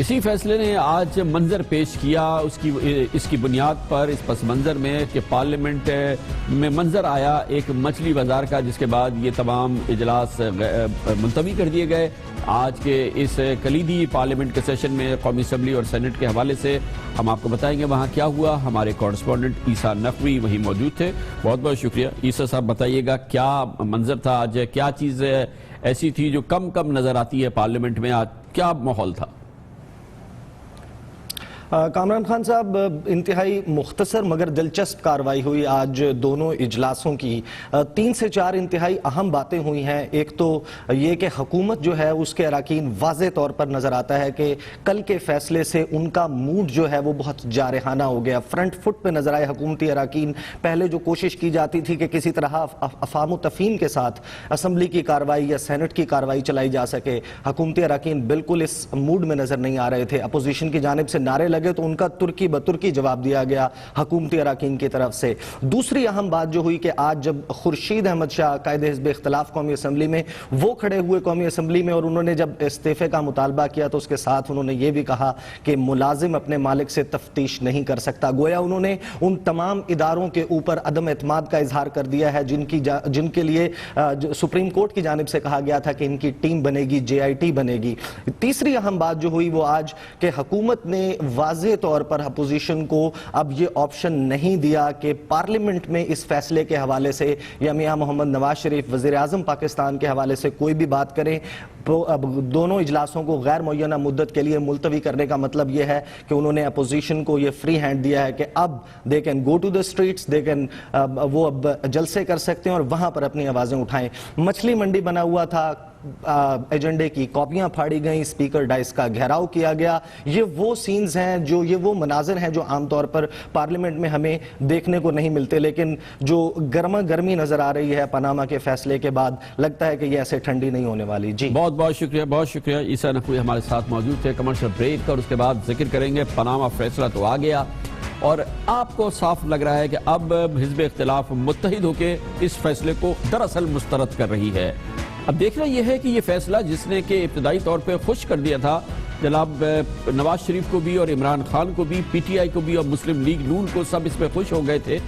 اسی فیصلے نے آج منظر پیش کیا اس کی بنیاد پر اس پس منظر میں کہ پارلیمنٹ میں منظر آیا ایک مچھلی بازار کا، جس کے بعد یہ تمام اجلاس ملتوی کر دیے گئے۔ آج کے اس کلیدی پارلیمنٹ کے سیشن میں قومی اسمبلی اور سینٹ کے حوالے سے ہم آپ کو بتائیں گے وہاں کیا ہوا۔ ہمارے کورسپونڈنٹ عیسیٰ نقوی وہیں موجود تھے۔ بہت بہت شکریہ عیسیٰ صاحب، بتائیے گا کیا منظر تھا آج، کیا چیز ایسی تھی جو کم نظر آتی ہے پارلیمنٹ میں، آج کیا ماحول تھا؟ کامران خان صاحب، انتہائی مختصر مگر دلچسپ کارروائی ہوئی آج دونوں اجلاسوں کی۔ 3 سے 4 انتہائی اہم باتیں ہوئی ہیں۔ ایک تو یہ کہ حکومت جو ہے اس کے اراکین واضح طور پر نظر آتا ہے کہ کل کے فیصلے سے ان کا موڈ جو ہے وہ بہت جارحانہ ہو گیا، فرنٹ فٹ پہ نظر آئے حکومتی اراکین۔ پہلے جو کوشش کی جاتی تھی کہ کسی طرح افہام و تفہیم کے ساتھ اسمبلی کی کارروائی یا سینٹ کی کارروائی چلائی جا سکے، حکومتی اراکین بالکل اس موڈ میں نظر نہیں آ رہے تھے۔ اپوزیشن کی جانب سے نعرے لگے تو ان کا ترکی بترکی جواب دیا گیا حکومتی اراکین کی طرف سے۔ دوسری اہم بات جو ہوئی کہ آج جب خورشید احمد شاہ قائد حزب اختلاف قومی اسمبلی میں وہ کھڑے ہوئے قومی اسمبلی میں اور انہوں نے جب استعفے کا مطالبہ کیا تو اس کے ساتھ انہوں نے یہ بھی کہا کہ ملازم اپنے مالک سے تفتیش نہیں کر سکتا۔ گویا انہوں نے ان تمام اداروں کے اوپر عدم اعتماد کا اظہار کر دیا ہے جن کے لیے سپریم کورٹ کی جانب سے کہا گیا تھا کہ ان کی ٹیم بنے گی، JIT بنے گی۔ تیسری اہم بات جو ہوئی وہ آج کہ حکومت نے واضح طور پر اپوزیشن کو اب یہ آپشن نہیں دیا کہ پارلیمنٹ میں اس فیصلے کے حوالے سے یا میاں محمد نواز شریف وزیر اعظم پاکستان کے حوالے سے کوئی بھی بات کریں۔ اب دونوں اجلاسوں کو غیر معینہ مدت کے لیے ملتوی کرنے کا مطلب یہ ہے کہ انہوں نے اپوزیشن کو یہ فری ہینڈ دیا ہے کہ اب they can go to the streets, وہ اب جلسے کر سکتے ہیں اور وہاں پر اپنی آوازیں اٹھائیں۔ مچھلی منڈی بنا ہوا تھا، ایجنڈے کی کاپیاں پھاڑی گئیں، اسپیکر ڈائس کا گھیراؤ کیا گیا۔ یہ وہ سینز ہیں، یہ وہ مناظر ہیں جو عام طور پر پارلیمنٹ میں ہمیں دیکھنے کو نہیں ملتے، لیکن جو گرما گرمی نظر آ رہی ہے پاناما کے فیصلے کے بعد، لگتا ہے کہ یہ ایسے ٹھنڈی نہیں ہونے والی۔ جی بہت شکریہ عیسیٰ نقوی ہمارے ساتھ موجود تھے۔ کمرشل بریک اور اس کے بعد ذکر کریں گے پاناما فیصلہ تو آ گیا اور آپ کو صاف لگ رہا ہے کہ اب حزب اختلاف متحد ہو کے اس فیصلے کو دراصل مسترد کر رہی ہے۔ اب دیکھنا یہ ہے کہ یہ فیصلہ جس نے کہ ابتدائی طور پہ خوش کر دیا تھا جناب نواز شریف کو بھی اور عمران خان کو بھی، PTI کو بھی اور مسلم لیگ نون کو، سب اس پہ خوش ہو گئے تھے،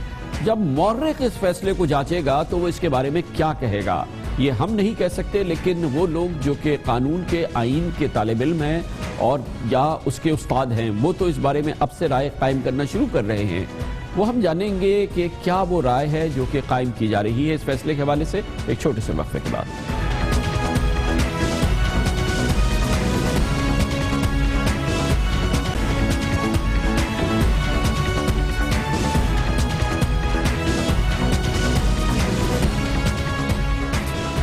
جب مورخ اس فیصلے کو جانچے گا تو وہ اس کے بارے میں کیا کہے گا یہ ہم نہیں کہہ سکتے، لیکن وہ لوگ جو کہ قانون کے آئین کے طالب علم ہیں اور یا اس کے استاد ہیں وہ تو اس بارے میں اب سے رائے قائم کرنا شروع کر رہے ہیں۔ وہ ہم جانیں گے کہ کیا وہ رائے ہے جو کہ قائم کی جا رہی ہے اس فیصلے کے حوالے سے ایک چھوٹے سے وقفے کے بعد۔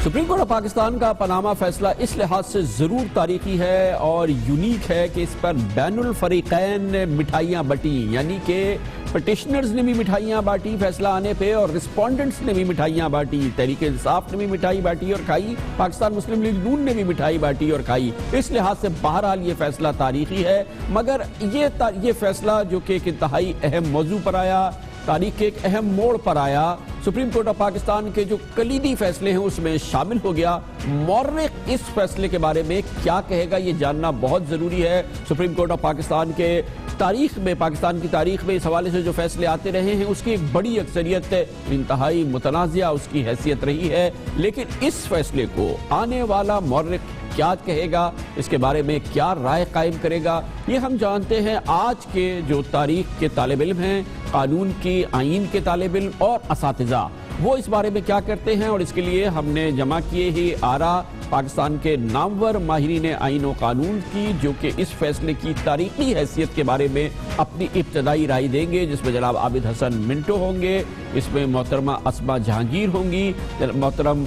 سپریم کورٹ آف پاکستان کا پاناما فیصلہ اس لحاظ سے ضرور تاریخی ہے اور یونیک ہے کہ اس پر بین الفریقین نے مٹھائیاں بٹی، یعنی کہ پٹیشنرز نے بھی مٹھائیاں بانٹی فیصلہ آنے پہ اور رسپونڈنٹس نے بھی مٹھائیاں بانٹی، تحریک انصاف نے بھی مٹھائی بانٹی اور کھائی، پاکستان مسلم لیگ نون نے بھی مٹھائی بانٹی اور کھائی۔ اس لحاظ سے بہرحال یہ فیصلہ تاریخی ہے، مگر یہ فیصلہ جو کہ ایک انتہائی اہم موضوع پر آیا، تاریخ کے ایک اہم موڑ پر آیا، سپریم کورٹ آف پاکستان کے جو کلیدی فیصلے ہیں اس میں شامل ہو گیا۔ مورخ اس فیصلے کے بارے میں کیا کہے گا یہ جاننا بہت ضروری ہے۔ سپریم کورٹ آف پاکستان کے تاریخ میں، پاکستان کی تاریخ میں اس حوالے سے جو فیصلے آتے رہے ہیں اس کی ایک بڑی اکثریت انتہائی متنازعہ اس کی حیثیت رہی ہے، لیکن اس فیصلے کو آنے والا مورخ کیا کہے گا، اس کے بارے میں کیا رائے قائم کرے گا، یہ ہم جانتے ہیں آج کے جو تاریخ کے طالب علم ہیں، قانون کی آئین کے طالب علم اور اساتذہ، وہ اس بارے میں کیا کرتے ہیں، اور اس کے لیے ہم نے جمع کیے ہی آراء پاکستان کے نامور ماہرین آئین و قانون کی، جو کہ اس فیصلے کی تاریخی حیثیت کے بارے میں اپنی ابتدائی رائے دیں گے، جس میں جناب عابد حسن منٹو ہوں گے، اس میں محترمہ اسما جہانگیر ہوں گی، محترم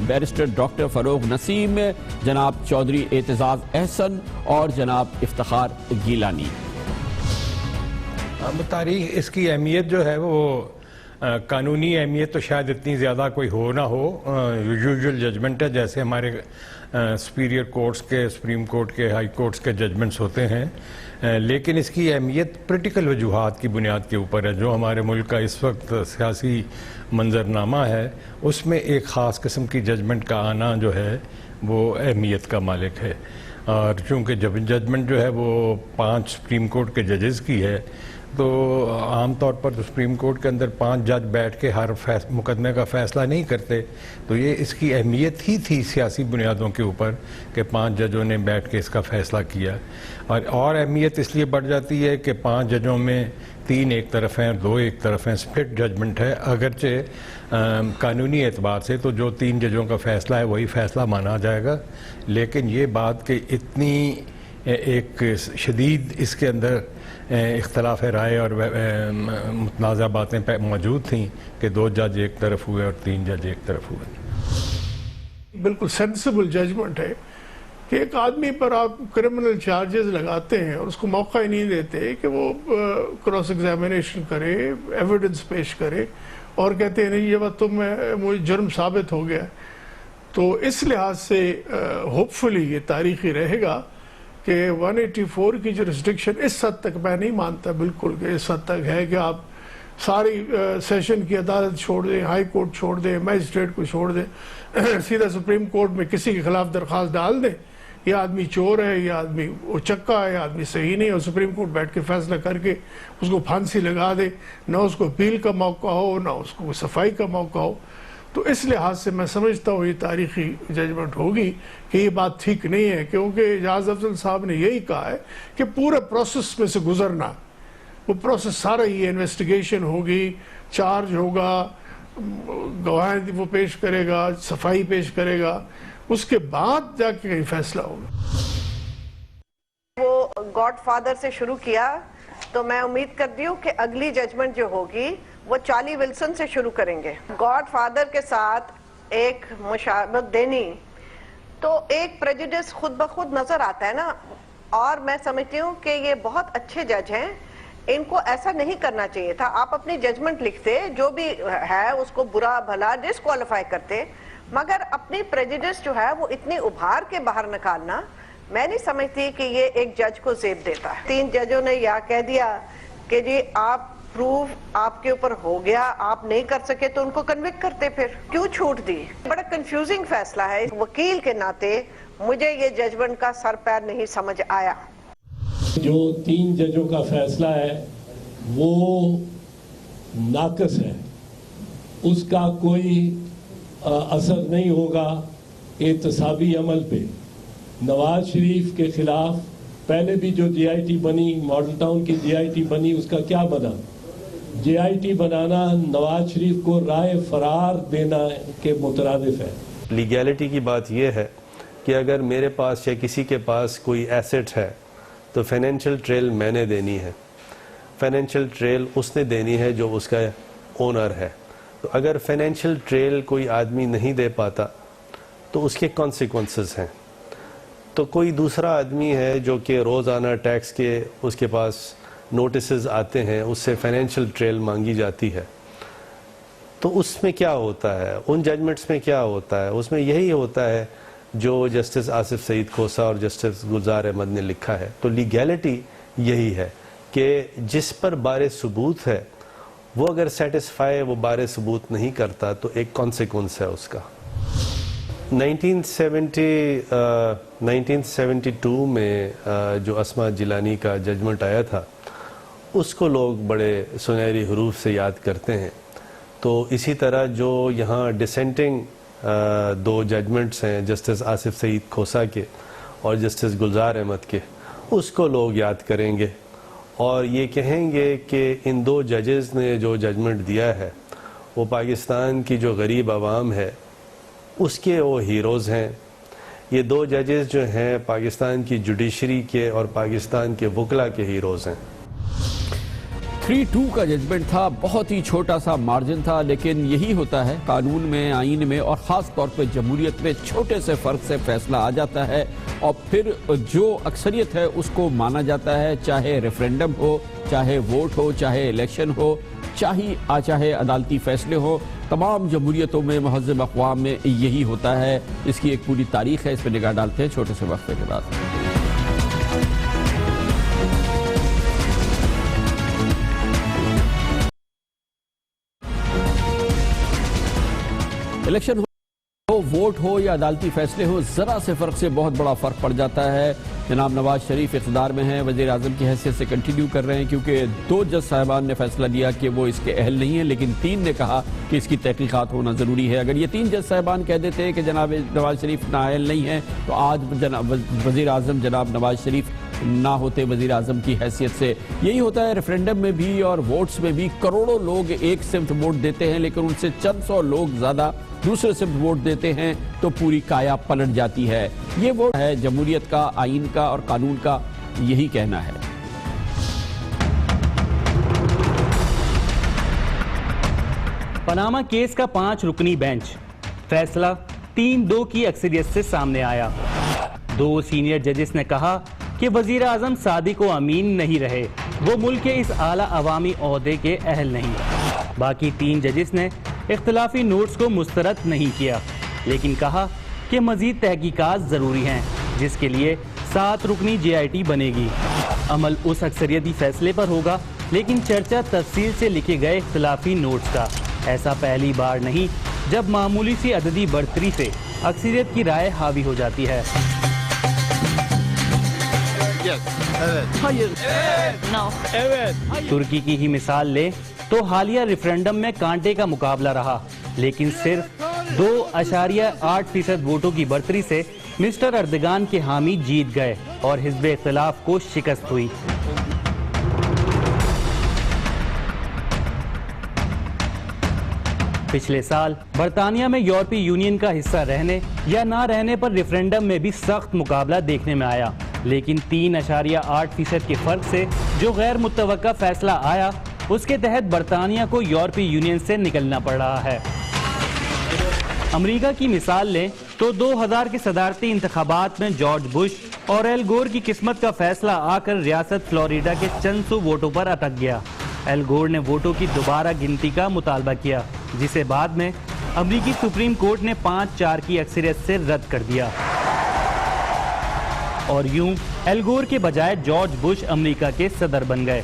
بیرسٹر ڈاکٹر فروغ نسیم، جناب چودھری اعتزاز احسن اور جناب افتخار گیلانی۔ تاریخ اس کی اہمیت جو ہے وہ قانونی اہمیت تو شاید اتنی زیادہ کوئی ہو نہ ہو، یوزول ججمنٹ ہے جیسے ہمارے سپیریئر کورٹس کے، سپریم کورٹ کے، ہائی کورٹس کے ججمنٹس ہوتے ہیں، لیکن اس کی اہمیت پریکٹیکل وجوہات کی بنیاد کے اوپر ہے۔ جو ہمارے ملک کا اس وقت سیاسی منظرنامہ ہے اس میں ایک خاص قسم کی ججمنٹ کا آنا جو ہے وہ اہمیت کا مالک ہے۔ اور چونکہ جب ججمنٹ جو ہے وہ 5 سپریم کورٹ کے ججز کی ہے تو عام طور پر تو سپریم کورٹ کے اندر 5 جج بیٹھ کے ہر مقدمے کا فیصلہ نہیں کرتے، تو یہ اس کی اہمیت ہی تھی سیاسی بنیادوں کے اوپر کہ 5 ججوں نے بیٹھ کے اس کا فیصلہ کیا، اور اہمیت اس لیے بڑھ جاتی ہے کہ 5 ججوں میں 3 ایک طرف ہیں اور 2 ایک طرف ہیں، سپلٹ ججمنٹ ہے، اگرچہ قانونی اعتبار سے تو جو 3 ججوں کا فیصلہ ہے وہی فیصلہ مانا جائے گا، لیکن یہ بات کہ اتنی ایک شدید اس کے اندر اختلاف رائے اور متنازع باتیں موجود تھیں کہ 2 جج ایک طرف ہوئے اور 3 جج ایک طرف ہوئے۔ بالکل سینسیبل ججمنٹ ہے کہ ایک آدمی پر آپ کرمنل چارجز لگاتے ہیں اور اس کو موقع ہی نہیں دیتے کہ وہ کراس ایگزامینیشن کرے، ایویڈنس پیش کرے، اور کہتے ہیں نہیں یہ بات مجھے جرم ثابت ہو گیا۔ تو اس لحاظ سے ہوپ فلی یہ تاریخی رہے گا کہ 184 کی جورسڈکشن اس حد تک میں نہیں مانتا بالکل کہ اس حد تک ہے کہ آپ ساری سیشن کی عدالت چھوڑ دیں، ہائی کورٹ چھوڑ دیں، میجسٹریٹ کو چھوڑ دیں، سیدھا سپریم کورٹ میں کسی کے خلاف درخواست ڈال دیں، یہ آدمی چور ہے، یہ آدمی اچکا ہے، یہ آدمی صحیح نہیں، اور سپریم کورٹ بیٹھ کے فیصلہ کر کے اس کو پھانسی لگا دے، نہ اس کو اپیل کا موقع ہو نہ اس کو صفائی کا موقع ہو۔ تو اس لحاظ سے میں سمجھتا ہوں یہ تاریخی ججمنٹ ہوگی کہ یہ بات ٹھیک نہیں ہے، کیونکہ اعجاز افضل صاحب نے یہی کہا ہے کہ پورے پروسیس میں سے گزرنا، وہ پروسیس سارا ہی انویسٹیگیشن ہوگی، چارج ہوگا، گواہیں وہ پیش کرے گا، صفائی پیش کرے گا، اس کے بعد جا کے کہیں فیصلہ ہوگا۔ وہ گاڈ فادر سے شروع کیا تو میں امید کرتی ہوں کہ اگلی ججمنٹ جو ہوگی وہ چارلی ولسن سے شروع کریں گے۔ گاڈ فادر کے ساتھ ایک مشابہت دینی تو ایک پریجوڈس خود بخود نظر آتا ہے نا، اور میں سمجھتی ہوں کہ یہ بہت اچھے جج ہیں، ان کو ایسا نہیں کرنا چاہیے تھا۔ آپ اپنی ججمنٹ لکھتے، جو بھی ہے اس کو برا بھلا ڈسکوالیفائی کرتے، مگر اپنی پریجوڈس جو ہے وہ اتنی ابھار کے باہر نکالنا میں نہیں سمجھتی کہ یہ ایک جج کو زیب دیتا ہے۔ 3 ججوں نے یا کہہ دیا کہ جی آپ پروف آپ کے اوپر ہو گیا، آپ نہیں کر سکے تو ان کو کنوکٹ کرتے، پھر کیوں چھوٹ دی؟ بڑا کنفیوزنگ فیصلہ ہے، وکیل کے ناطے مجھے یہ ججمنٹ کا سر پیر نہیں سمجھ آیا۔ جو 3 ججوں کا فیصلہ ہے وہ ناقص ہے، اس کا کوئی اثر نہیں ہوگا احتسابی عمل پہ۔ نواز شریف کے خلاف پہلے بھی جو جے آئی ٹی بنی، ماڈل ٹاؤن کی جے آئی ٹی بنی، اس کا کیا بنا؟ جے آئی ٹی بنانا نواز شریف کو رائے فرار دینا کے مترادف ہے۔ لیگیلٹی کی بات یہ ہے کہ اگر میرے پاس یا کسی کے پاس کوئی ایسٹ ہے تو فائنینشیل ٹریل میں نے دینی ہے، فائنینشیل ٹریل اس نے دینی ہے جو اس کا اونر ہے۔ تو اگر فائنینشیل ٹریل کوئی آدمی نہیں دے پاتا تو اس کے کانسیکوینسز ہیں۔ تو کوئی دوسرا آدمی ہے جو کہ روزانہ ٹیکس کے اس کے پاس نوٹسز آتے ہیں، اس سے فائنینشیل ٹریل مانگی جاتی ہے، تو اس میں کیا ہوتا ہے؟ ان ججمنٹس میں کیا ہوتا ہے؟ اس میں یہی ہوتا ہے جو جسٹس آصف سعید کھوسہ اور جسٹس گلزار احمد نے لکھا ہے۔ تو لیگیلٹی یہی ہے کہ جس پر بار ثبوت ہے وہ اگر سیٹسفائی وہ بار ثبوت نہیں کرتا تو ایک کانسیکوینس ہے اس کا۔ 1972 میں جو اسما جیلانی کا ججمنٹ آیا تھا اس کو لوگ بڑے سنہری حروف سے یاد کرتے ہیں۔ تو اسی طرح جو یہاں ڈسینٹنگ 2 ججمنٹس ہیں جسٹس آصف سعید کھوسہ کے اور جسٹس گلزار احمد کے، اس کو لوگ یاد کریں گے اور یہ کہیں گے کہ ان 2 ججز نے جو ججمنٹ دیا ہے وہ پاکستان کی جو غریب عوام ہے اس کے وہ ہیروز ہیں۔ یہ 2 ججز جو ہیں پاکستان کی جوڈیشری کے اور پاکستان کے وکلا کے ہیروز ہیں۔ 3-2 کا ججمنٹ تھا، بہت ہی چھوٹا سا مارجن تھا، لیکن یہی ہوتا ہے قانون میں، آئین میں اور خاص طور پہ جمہوریت میں، چھوٹے سے فرق سے فیصلہ آ جاتا ہے اور پھر جو اکثریت ہے اس کو مانا جاتا ہے، چاہے ریفرینڈم ہو، چاہے ووٹ ہو، چاہے الیکشن ہو، چاہے عدالتی فیصلے ہو۔ تمام جمہوریتوں میں، مہذب اقوام میں یہی ہوتا ہے۔ اس کی ایک پوری تاریخ ہے، اس پہ نگاہ ڈالتے ہیں چھوٹے سے وقفے کے بعد۔ الیکشن ہو ووٹ ہو یا عدالتی فیصلے ہو، ذرا سے فرق سے بہت بڑا فرق پڑ جاتا ہے۔ جناب نواز شریف اقتدار میں ہیں، وزیر اعظم کی حیثیت سے کنٹینیو کر رہے ہیں کیونکہ 2 جج صاحبان نے فیصلہ دیا کہ وہ اس کے اہل نہیں ہیں، لیکن 3 نے کہا کہ اس کی تحقیقات ہونا ضروری ہے۔ اگر یہ 3 جج صاحبان کہہ دیتے ہیں کہ جناب نواز شریف نااہل نہیں ہیں تو آج وزیر اعظم جناب نواز شریف نہ ہوتے وزیر اعظم کی حیثیت سے۔ یہی ہوتا ہے ریفرینڈم میں بھی اور ووٹس میں بھی، کروڑوں لوگ ایک سمت ووٹ دیتے ہیں لیکن ان سے چند سو لوگ زیادہ دوسرے سمت ووٹ دیتے ہیں تو پوری کایا پلٹ جاتی ہے۔ یہ ووٹ ہے جمہوریت کا، آئین کا اور قانون کا، یہی کہنا ہے۔ پاناما کیس کا 5 رکنی بینچ، فیصلہ 3-2 کی اکثریت سے سامنے آیا۔ 2 سینئر ججز نے کہا کہ وزیر اعظم صادق و امین نہیں رہے، وہ ملک کے اس اعلیٰ عوامی عہدے کے اہل نہیں۔ باقی 3 ججز نے اختلافی نوٹس کو مسترد نہیں کیا، لیکن کہا کہ مزید تحقیقات ضروری ہیں، جس کے لیے 7 رکنی JIT بنے گی۔ عمل اس اکثریتی فیصلے پر ہوگا، لیکن چرچا تفصیل سے لکھے گئے اختلافی نوٹس کا۔ ایسا پہلی بار نہیں جب معمولی سی عددی برتری سے اکثریت کی رائے حاوی ہو جاتی ہے۔ ترکی کی ہی مثال لیں تو حالیہ ریفرینڈم میں کانٹے کا مقابلہ رہا، لیکن صرف 2.8% ووٹوں کی برتری سے مسٹر اردگان کے حامی جیت گئے اور حزب اختلاف کو شکست ہوئی۔ پچھلے سال برطانیہ میں یورپی یونین کا حصہ رہنے یا نہ رہنے پر ریفرینڈم میں بھی سخت مقابلہ دیکھنے میں آیا، لیکن 3.8% کے فرق سے جو غیر متوقع فیصلہ آیا، اس کے تحت برطانیہ کو یورپی یونین سے نکلنا پڑ رہا ہے۔ امریکہ کی مثال لیں تو 2000 کے صدارتی انتخابات میں جارج بش اور ایل گور کی قسمت کا فیصلہ آ کر ریاست فلوریڈا کے چند سو ووٹوں پر اٹک گیا۔ ایل گور نے ووٹوں کی دوبارہ گنتی کا مطالبہ کیا، جسے بعد میں امریکی سپریم کورٹ نے 5-4 کی اکثریت سے رد کر دیا، اور یوں ایل گور کے بجائے جارج بش امریکہ کے صدر بن گئے۔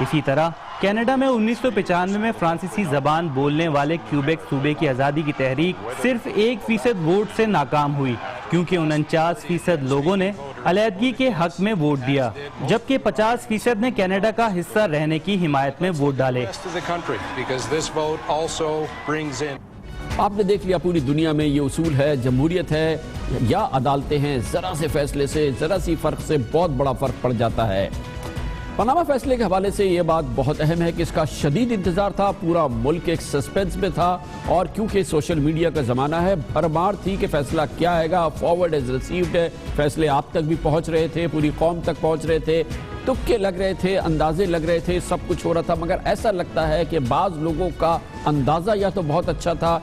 اسی طرح کینیڈا میں 1995 میں فرانسیسی زبان بولنے والے کیوبیک صوبے کی آزادی کی تحریک صرف 1% ووٹ سے ناکام ہوئی، کیونکہ 49% لوگوں نے علیحدگی کے حق میں ووٹ دیا، جبکہ 50% نے کینیڈا کا حصہ رہنے کی حمایت میں ووٹ ڈالے۔ آپ نے دیکھ لیا پوری دنیا میں یہ اصول ہے، جمہوریت ہے یا عدالتیں ہیں، ذرا سے فیصلے سے، ذرا سی فرق سے بہت بڑا فرق پڑ جاتا ہے۔ پاناما فیصلے کے حوالے سے یہ بات بہت اہم ہے کہ اس کا شدید انتظار تھا، پورا ملک ایک سسپینس میں تھا، اور کیونکہ سوشل میڈیا کا زمانہ ہے، بھرمار تھی کہ فیصلہ کیا آئے گا، فارورڈ ایز ریسیوڈ ہے، فیصلے آپ تک بھی پہنچ رہے تھے، پوری قوم تک پہنچ رہے تھے، تکے لگ رہے تھے، اندازے لگ رہے تھے، سب کچھ ہو رہا تھا، مگر ایسا لگتا ہے کہ بعض لوگوں کا اندازہ یا تو بہت اچھا تھا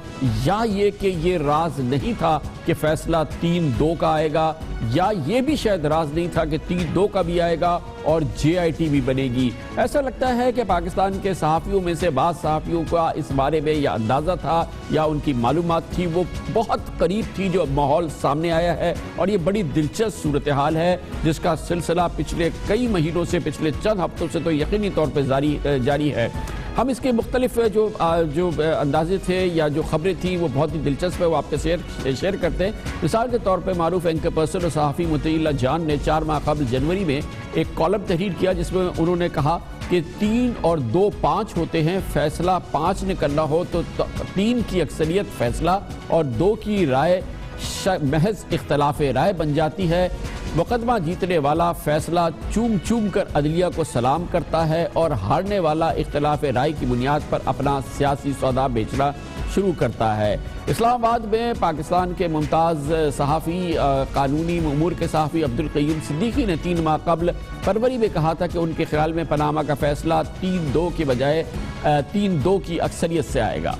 یا یہ کہ یہ راز نہیں تھا کہ فیصلہ 3-2 کا آئے گا، یا یہ بھی شاید راز نہیں تھا کہ 3-2 کا بھی آئے گا اور JIT بھی بنے گی۔ ایسا لگتا ہے کہ پاکستان کے صحافیوں میں سے بعض صحافیوں کا اس بارے میں یہ اندازہ تھا یا ان کی معلومات تھی، وہ بہت قریب تھی جو ماحول سامنے آیا ہے، اور یہ بڑی دلچسپ صورتحال ہے جس کا سلسلہ پچھلے کئی مہینوں سے، پچھلے چند ہفتوں سے تو یقینی طور پہ جاری ہے۔ ہم اس کے مختلف جو اندازے تھے یا جو خبریں تھیں وہ بہت ہی دلچسپ ہے، وہ آپ کے شیئر کرتے ہیں۔ مثال کے طور پہ معروف اینکر پرسن اور صحافی مطیع اللہ جان نے 4 ماہ قبل جنوری میں ایک کالم تحریر کیا جس میں انہوں نے کہا کہ 3 اور 2 5 ہوتے ہیں، فیصلہ 5 نے کرنا ہو تو 3 کی اکثریت فیصلہ اور 2 کی رائے محض اختلاف رائے بن جاتی ہے۔ مقدمہ جیتنے والا فیصلہ چوم چوم کر عدلیہ کو سلام کرتا ہے اور ہارنے والا اختلاف رائے کی بنیاد پر اپنا سیاسی سودا بیچنا شروع کرتا ہے۔ اسلام آباد میں پاکستان کے ممتاز صحافی، قانونی امور کے صحافی عبدالقیوم صدیقی نے 3 ماہ قبل فروری میں کہا تھا کہ ان کے خیال میں پاناما کا فیصلہ 3-2 کے بجائے 3-2 کی اکثریت سے آئے گا۔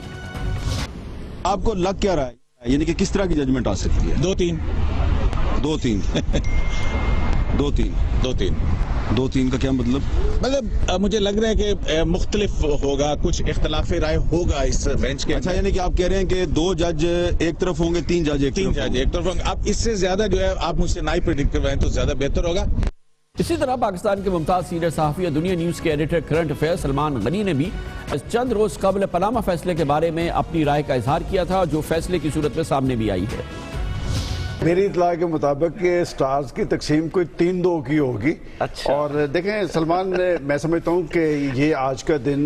آپ کو لگ کیا رہا ہے، یعنی کہ کس طرح کی ججمنٹ آ سکتی ہے؟ 2-3 کا کیا مطلب مجھے لگ رہا ہے کہ مختلف ہوگا، کچھ اختلاف رائے ہوگا اس بینچ کے۔ اچھا، یعنی کہ آپ کہہ رہے ہیں کہ 2 جج ایک طرف ہوں گے، 3 جج ایک طرف ہوں گے۔ اب اس سے زیادہ جو ہے آپ مجھ سے نہ ہی پریڈکٹ کروائیں تو زیادہ بہتر ہوگا۔ اسی طرح پاکستان کے ممتاز سینئر صحافی اور دنیا نیوز کے ایڈیٹر کرنٹ افیئر سلمان غنی نے بھی چند روز قبل پاناما فیصلے کے بارے میں اپنی رائے کا اظہار کیا تھا، جو فیصلے کی صورت میں سامنے بھی آئی ہے۔ میری اطلاع کے مطابق کہ سٹارز کی تقسیم کوئی 3-2 کی ہوگی۔ اور دیکھیں سلمان، میں سمجھتا ہوں کہ یہ آج کا دن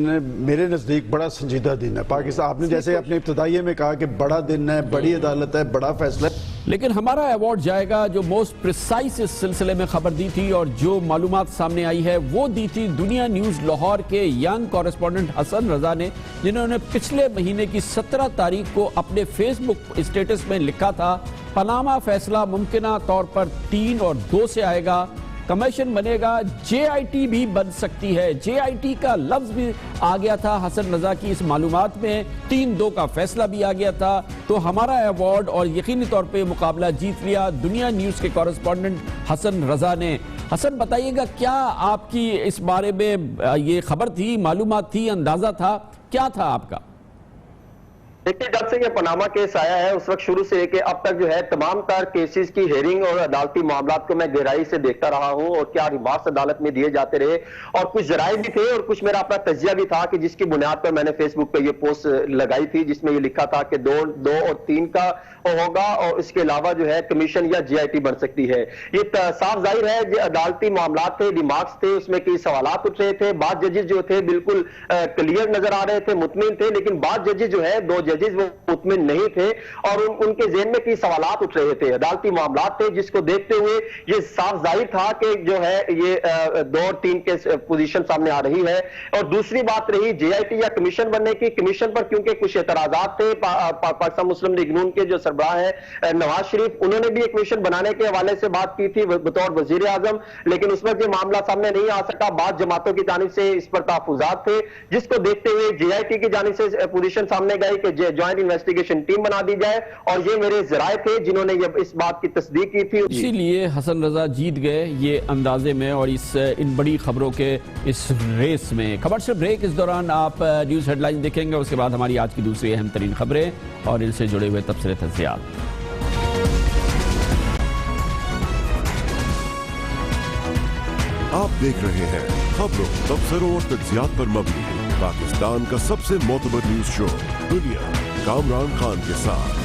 میرے نزدیک بڑا سنجیدہ دن ہے پاکستان۔ آپ نے جیسے اپنے ابتدائیے میں کہا کہ بڑا دن ہے، بڑی عدالت ہے، بڑا فیصلہ ہے، لیکن ہمارا ایوارڈ جائے گا جو موسٹ پریسائز اس سلسلے میں خبر دی تھی اور جو معلومات سامنے آئی ہے وہ دی تھی دنیا نیوز لاہور کے ینگ کورسپونڈنٹ حسن رضا نے، جنہوں نے پچھلے مہینے کی 17 تاریخ کو اپنے فیس بک اسٹیٹس میں لکھا تھا پاناما فیصلہ ممکنہ طور پر 3 اور 2 سے آئے گا، کمیشن بنے گا، JIT بھی بن سکتی ہے۔ JIT کا لفظ بھی آ گیا تھا حسن رضا کی اس معلومات میں، 3-2 کا فیصلہ بھی آ گیا تھا۔ تو ہمارا ایوارڈ اور یقینی طور پہ مقابلہ جیت لیا دنیا نیوز کے کورسپونڈنٹ حسن رضا نے۔ حسن بتائیے گا، کیا آپ کی اس بارے میں یہ خبر تھی، معلومات تھی، اندازہ تھا، کیا تھا آپ کا؟ دیکھیے، جب سے یہ پاناما کیس آیا ہے اس وقت شروع سے لے کے اب تک جو ہے تمام تر کیسز کی ہیئرنگ اور عدالتی معاملات کو میں گہرائی سے دیکھتا رہا ہوں، اور کیا ریمارکس عدالت میں دیے جاتے رہے، اور کچھ ذرائع بھی تھے اور کچھ میرا اپنا تجزیہ بھی تھا کہ جس کی بنیاد پر میں نے فیس بک پہ یہ پوسٹ لگائی تھی جس میں یہ لکھا تھا کہ 2 اور 3 کا ہوگا، اور اس کے علاوہ جو ہے کمیشن یا JIT بن سکتی ہے۔ یہ صاف ظاہر ہے جو عدالتی معاملات تھے، ریمارکس تھے، اس میں کئی سوالات اٹھ رہے تھے، بعض ججز جو تھے بالکل کلیئر نظر آ رہے تھے، مطمئن تھے، لیکن بعض ججز جو ہے 2 ججز وہ مطمئن نہیں تھے اور ان کے ذہن میں کئی سوالات اٹھ رہے تھے، عدالتی معاملات تھے، جس کو دیکھتے ہوئے یہ صاف ظاہر تھا کہ جو ہے یہ 2 اور 3 کے پوزیشن سامنے آ رہی ہے۔ اور دوسری بات رہی JIT یا کمیشن بننے کی، کمیشن پر کیونکہ کچھ اعتراضات تھے، پاکستان مسلم لیگ نون کے جو سربراہ ہے نواز شریف، انہوں نے بھی ایک کمیشن بنانے کے حوالے سے بات کی تھی بطور وزیر اعظم، لیکن اس وقت یہ معاملہ سامنے نہیں آ سکا، بعض جماعتوں کی جانب سے اس پر تحفظات تھے، جس کو دیکھتے ہوئے JIT کی جانب سے پوزیشن سامنے گئی کہ جوائنٹ انویسٹیگیشن ٹیم بنا دی جائے، اور یہ میرے ذرائع تھے جنہوں نے اس بات کی تصدیق کی تھی۔ اسی لیے حسن رضا جیت گئے یہ اندازے میں اور ان بڑی خبروں کے اس ریس میں۔ کمرشل بریک، اس دوران آپ نیوز ہیڈ لائن دیکھیں گے، اس کے بعد ہماری آج کی دوسری اہم ترین خبریں اور ان سے جڑے ہوئے تبصرے تجزیات۔ آپ دیکھ رہے ہیں خبروں، تبصروں اور تجزیات پر مبنی پاکستان کا سب سے معتبر نیوز شو دنیا، کامران خان کے ساتھ۔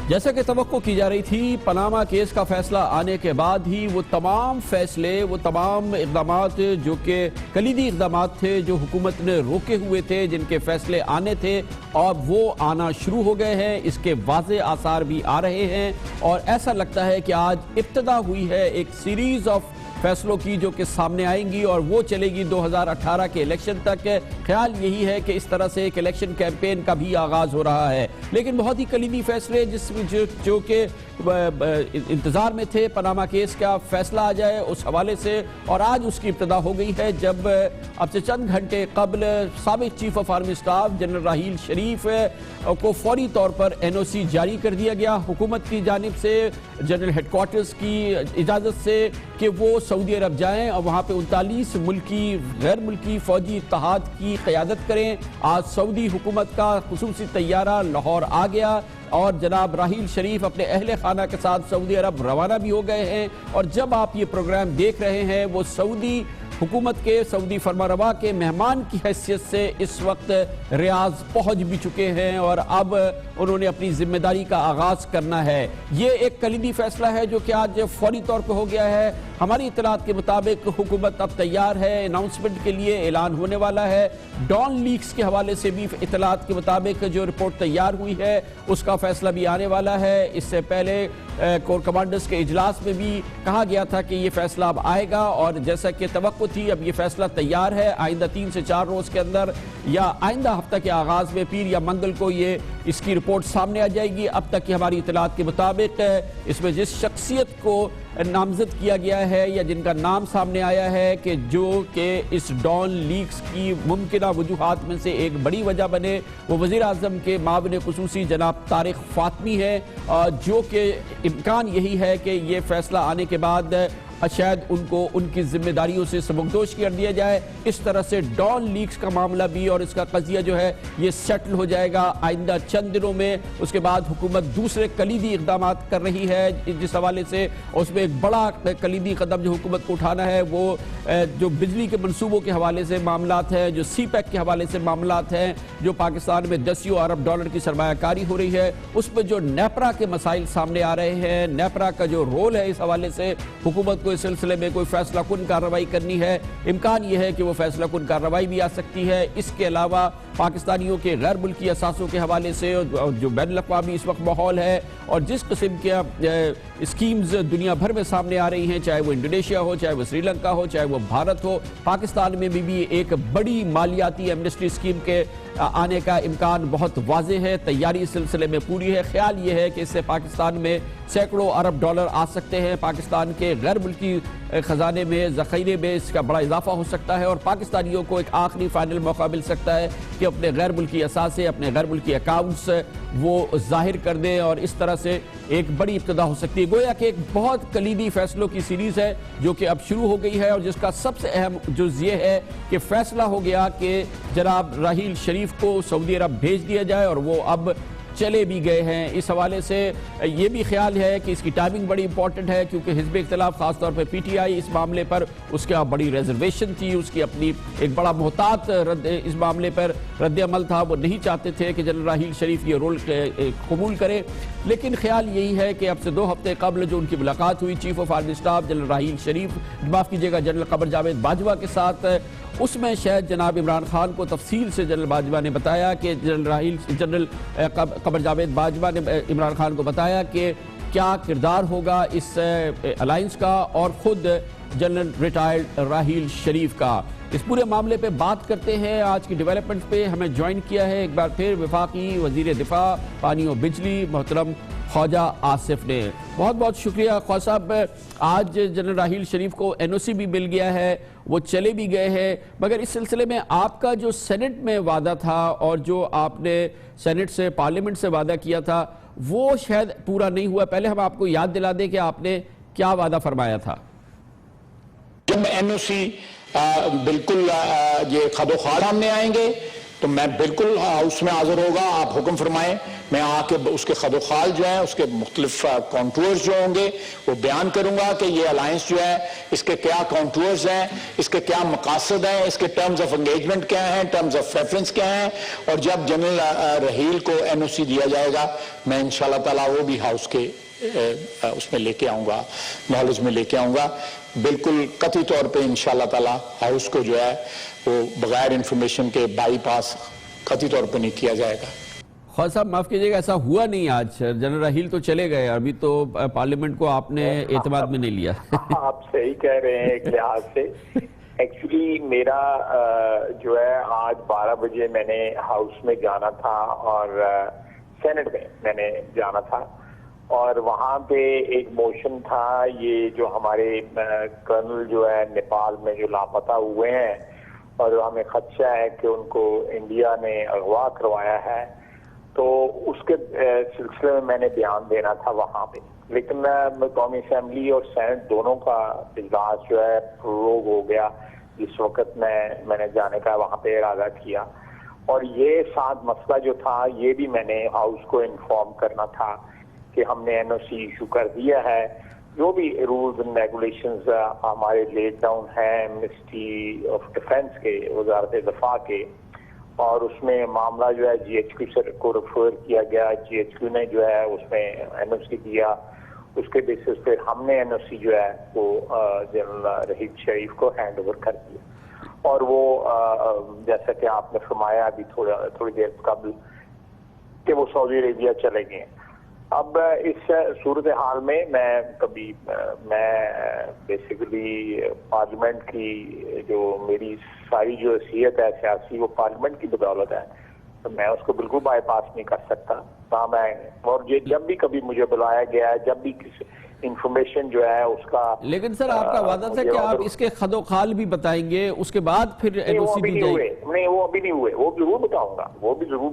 جیسا کہ توقع کی جا رہی تھی، پاناما کیس کا فیصلہ آنے کے بعد ہی وہ تمام فیصلے، وہ تمام اقدامات جو کہ کلیدی اقدامات تھے جو حکومت نے روکے ہوئے تھے، جن کے فیصلے آنے تھے، اور وہ آنا شروع ہو گئے ہیں۔ اس کے واضح آثار بھی آ رہے ہیں اور ایسا لگتا ہے کہ آج ابتدا ہوئی ہے ایک سیریز آف فیصلوں کی جو کہ سامنے آئیں گی اور وہ چلے گی 2018 کے الیکشن تک۔ خیال یہی ہے کہ اس طرح سے ایک الیکشن کیمپین کا بھی آغاز ہو رہا ہے، لیکن بہت ہی کلیدی فیصلے جو کہ انتظار میں تھے پاناما کیس کا فیصلہ آ جائے اس حوالے سے، اور آج اس کی ابتدا ہو گئی ہے جب اب سے چند گھنٹے قبل سابق chief of army staff general Raheel Sharif کو فوری طور پر NOC جاری کر دیا گیا حکومت کی جانب سے، جنرل ہیڈ کوارٹرز کی اجازت سے، کہ وہ سعودی عرب جائیں اور وہاں پہ 39 ملکی غیر ملکی فوجی اتحاد کی قیادت کریں۔ آج سعودی حکومت کا خصوصی طیارہ لاہور آ گیا اور جناب راحیل شریف اپنے اہل خانہ کے ساتھ سعودی عرب روانہ بھی ہو گئے ہیں، اور جب آپ یہ پروگرام دیکھ رہے ہیں وہ سعودی حکومت کے، سعودی فرمانروا کے مہمان کی حیثیت سے اس وقت ریاض پہنچ بھی چکے ہیں اور اب انہوں نے اپنی ذمہ داری کا آغاز کرنا ہے۔ یہ ایک کلیدی فیصلہ ہے جو کہ آج فوری طور پہ ہو گیا ہے۔ ہماری اطلاعات کے مطابق حکومت اب تیار ہے، اناؤنسمنٹ کے لیے اعلان ہونے والا ہے۔ ڈان لیکس کے حوالے سے بھی اطلاعات کے مطابق جو رپورٹ تیار ہوئی ہے اس کا فیصلہ بھی آنے والا ہے۔ اس سے پہلے کور کمانڈرز کے اجلاس میں بھی کہا گیا تھا کہ یہ فیصلہ اب آئے گا، اور جیسا کہ توقع تھی اب یہ فیصلہ تیار ہے۔ آئندہ 3 سے 4 روز کے اندر یا آئندہ ہفتہ کے آغاز میں پیر یا منگل کو اس کی رپورٹ سامنے آ جائے گی۔ اب تک کی ہماری اطلاعات کے مطابق اس میں جس شخصیت کو نامزد کیا گیا ہے یا جن کا نام سامنے آیا ہے کہ جو کہ اس ڈان لیکس کی ممکنہ وجوہات میں سے ایک بڑی وجہ بنے، وہ وزیر اعظم کے معاون خصوصی جناب طارق فاطمی ہے، جو کہ امکان یہی ہے کہ یہ فیصلہ آنے کے بعد شاید ان کو ان کی ذمہ داریوں سے سبکدوش کر دیا جائے. اس طرح سے ڈان لیکس کا معاملہ بھی اور اس کا قضیہ جو ہے یہ سیٹل ہو جائے گا آئندہ چند دنوں میں. اس کے بعد حکومت دوسرے کلیدی اقدامات کر رہی ہے جس حوالے سے, اس میں ایک بڑا کلیدی قدم جو حکومت کو اٹھانا ہے وہ جو بجلی کے منصوبوں کے حوالے سے معاملات ہیں, جو سی پیک کے حوالے سے معاملات ہیں, جو پاکستان میں 10 ارب ڈالر کی سرمایہ کاری ہو رہی ہے, اس میں جو نیپرا کے مسائل سامنے آ رہے ہیں, نیپرا کا جو رول ہے اس حوالے سے حکومت کو اس سلسلے میں کوئی فیصلہ کن کارروائی کرنی ہے. امکان یہ ہے کہ وہ فیصلہ کن کارروائی بھی آ سکتی ہے. اس کے علاوہ پاکستانیوں کے غیر ملکی اثاثوں کے حوالے سے جو بین الاقوامی اس وقت ماحول ہے اور جس قسم کے اسکیمز دنیا بھر میں سامنے آ رہی ہیں, چاہے وہ انڈونیشیا ہو, چاہے وہ سری لنکا ہو, چاہے وہ بھارت ہو, پاکستان میں بھی ایک بڑی مالیاتی ایمنسٹی اسکیم کے آنے کا امکان بہت واضح ہے. تیاری اس سلسلے میں پوری ہے. خیال یہ ہے کہ اس سے پاکستان میں سینکڑوں ارب ڈالر آ سکتے ہیں. پاکستان کے غیر ملکی خزانے میں, ذخیرے میں اس کا بڑا اضافہ ہو سکتا ہے اور پاکستانیوں کو ایک آخری فائنل موقع مل سکتا ہے کہ اپنے غیر ملکی اثاثے, اپنے غیر ملکی اکاؤنٹس وہ ظاہر کر دیں اور اس طرح سے ایک بڑی ابتدا ہو سکتی ہے. گویا کہ ایک بہت کلیدی فیصلوں کی سیریز ہے جو کہ اب شروع ہو گئی ہے اور جس کا سب سے اہم جز یہ ہے کہ فیصلہ ہو گیا کہ جناب راحیل شریف کو سعودی عرب بھیج دیا جائے اور وہ اب چلے بھی گئے ہیں. اس حوالے سے یہ بھی خیال ہے کہ اس کی ٹائمنگ بڑی امپورٹنٹ ہے کیونکہ حزب اختلاف خاص طور پہ پی ٹی آئی اس معاملے پر اس کے بڑی ریزرویشن تھی, اس کی اپنی ایک بڑا محتاط اس معاملے پر رد عمل تھا. وہ نہیں چاہتے تھے کہ جنرل راحیل شریف یہ رول قبول کرے, لیکن خیال یہی ہے کہ اب سے 2 ہفتے قبل جو ان کی ملاقات ہوئی chief of army staff general Raheel Sharif, معاف کیجیے گا جنرل قمر جاوید باجوہ کے ساتھ, اس میں شاید جناب عمران خان کو تفصیل سے جنرل باجوہ نے بتایا کہ جنرل قمر جاوید باجوہ نے عمران خان کو بتایا کہ کیا کردار ہوگا اس الائنس کا اور خود جنرل ریٹائرڈ راحیل شریف کا. اس پورے معاملے پہ بات کرتے ہیں. آج کی ڈیولپمنٹ پہ ہمیں جوائن کیا ہے ایک بار پھر وفاقی وزیر دفاع پانی و بجلی محترم خواجہ آصف نے. بہت بہت شکریہ خواجہ صاحب. آج جنرل راحیل شریف کو این او سی بھی مل گیا ہے, وہ چلے بھی گئے ہیں, مگر اس سلسلے میں آپ کا جو سینٹ میں وعدہ تھا اور جو آپ نے سینٹ سے پارلیمنٹ سے وعدہ کیا تھا وہ شاید پورا نہیں ہوا. پہلے ہم آپ کو یاد دلا دیں کہ آپ نے کیا وعدہ فرمایا تھا. جب این او سی بالکل یہ خد و خواہ سامنے آئیں گے تو میں بالکل ہاؤس میں حاضر ہوگا. آپ حکم فرمائیں, میں آ کے اس کے خد و خال جو ہیں اس کے مختلف کانٹورز جو ہوں گے وہ بیان کروں گا کہ یہ الائنس جو ہے اس کے کیا کانٹورز ہیں, اس کے کیا مقاصد ہیں, اس کے ٹرمز آف انگیجمنٹ کیا ہیں, ٹرمز آف ریفرنس کیا ہیں. اور جب جنرل راحیل کو این او سی دیا جائے گا میں انشاءاللہ تعالیٰ وہ بھی ہاؤس کے اس میں لے کے آؤں گا, نالج میں لے کے آؤں گا. بالکل قطعی طور پہ انشاءاللہ تعالیٰ ہاؤس کو جو ہے وہ بغیر انفارمیشن کے بائی پاس قطعی طور پہ نہیں کیا جائے گا. خواجہ صاحب معاف کیجیے گا, ایسا ہوا نہیں آج. جنرل راحیل تو چلے گئے, ابھی تو پارلیمنٹ کو آپ نے اعتماد میں نہیں لیا. آپ صحیح کہہ رہے ہیں ایک لحاظ سے. ایکچولی میرا جو ہے آج 12 بجے میں نے ہاؤس میں جانا تھا اور سینٹ میں میں نے جانا تھا اور وہاں پہ ایک موشن تھا یہ جو ہمارے کرنل جو ہے نیپال میں جو لاپتہ ہوئے ہیں اور ہمیں خدشہ ہے کہ ان کو انڈیا نے اغوا کروایا ہے, تو اس کے سلسلے میں نے بیان دینا تھا وہاں پہ. لیکن قومی اسمبلی اور سینٹ دونوں کا اجلاس جو ہے پروگ ہو گیا جس وقت میں نے جانے کا وہاں پہ ارادہ کیا. اور یہ ساتھ مسئلہ جو تھا یہ بھی میں نے ہاؤس کو انفارم کرنا تھا کہ ہم نے این او سی ایشو کر دیا ہے. جو بھی رولز اینڈ ریگولیشنز ہمارے لیڈ ڈاؤن ہیں منسٹری آف ڈیفینس کے, وزارت دفاع کے, اور اس میں معاملہ جو ہے جی ایچ کیو سے کو ریفر کیا گیا. جی ایچ کیو نے جو ہے اس میں این او سی دیا, اس کے بیسس پہ ہم نے این او سی جو ہے وہ جنرل راحیل شریف کو ہینڈ اوور کر دیا. اور وہ جیسا کہ آپ نے فرمایا ابھی تھوڑی دیر قبل کہ وہ سعودی عربیہ چلے گئے. اب اس صورتحال میں میں بیسیکلی پارلیمنٹ کی جو میری ساری جو حیثیت ہے سیاسی وہ پارلیمنٹ کی بدولت ہے, تو میں اس کو بالکل بائی پاس نہیں کر سکتا. میں اور جب بھی کبھی مجھے بلایا گیا ہے, جب بھی کسی انفارمیشن جو ہے اس کا. لیکن سر آپ کا وعدہ تھا کہ آپ اس کے خد و خال بھی بتائیں گے, اس کے بعد پھر این او سی دی جائے گی. نہیں وہ ابھی نہیں ہوئے, وہ بھی ضرور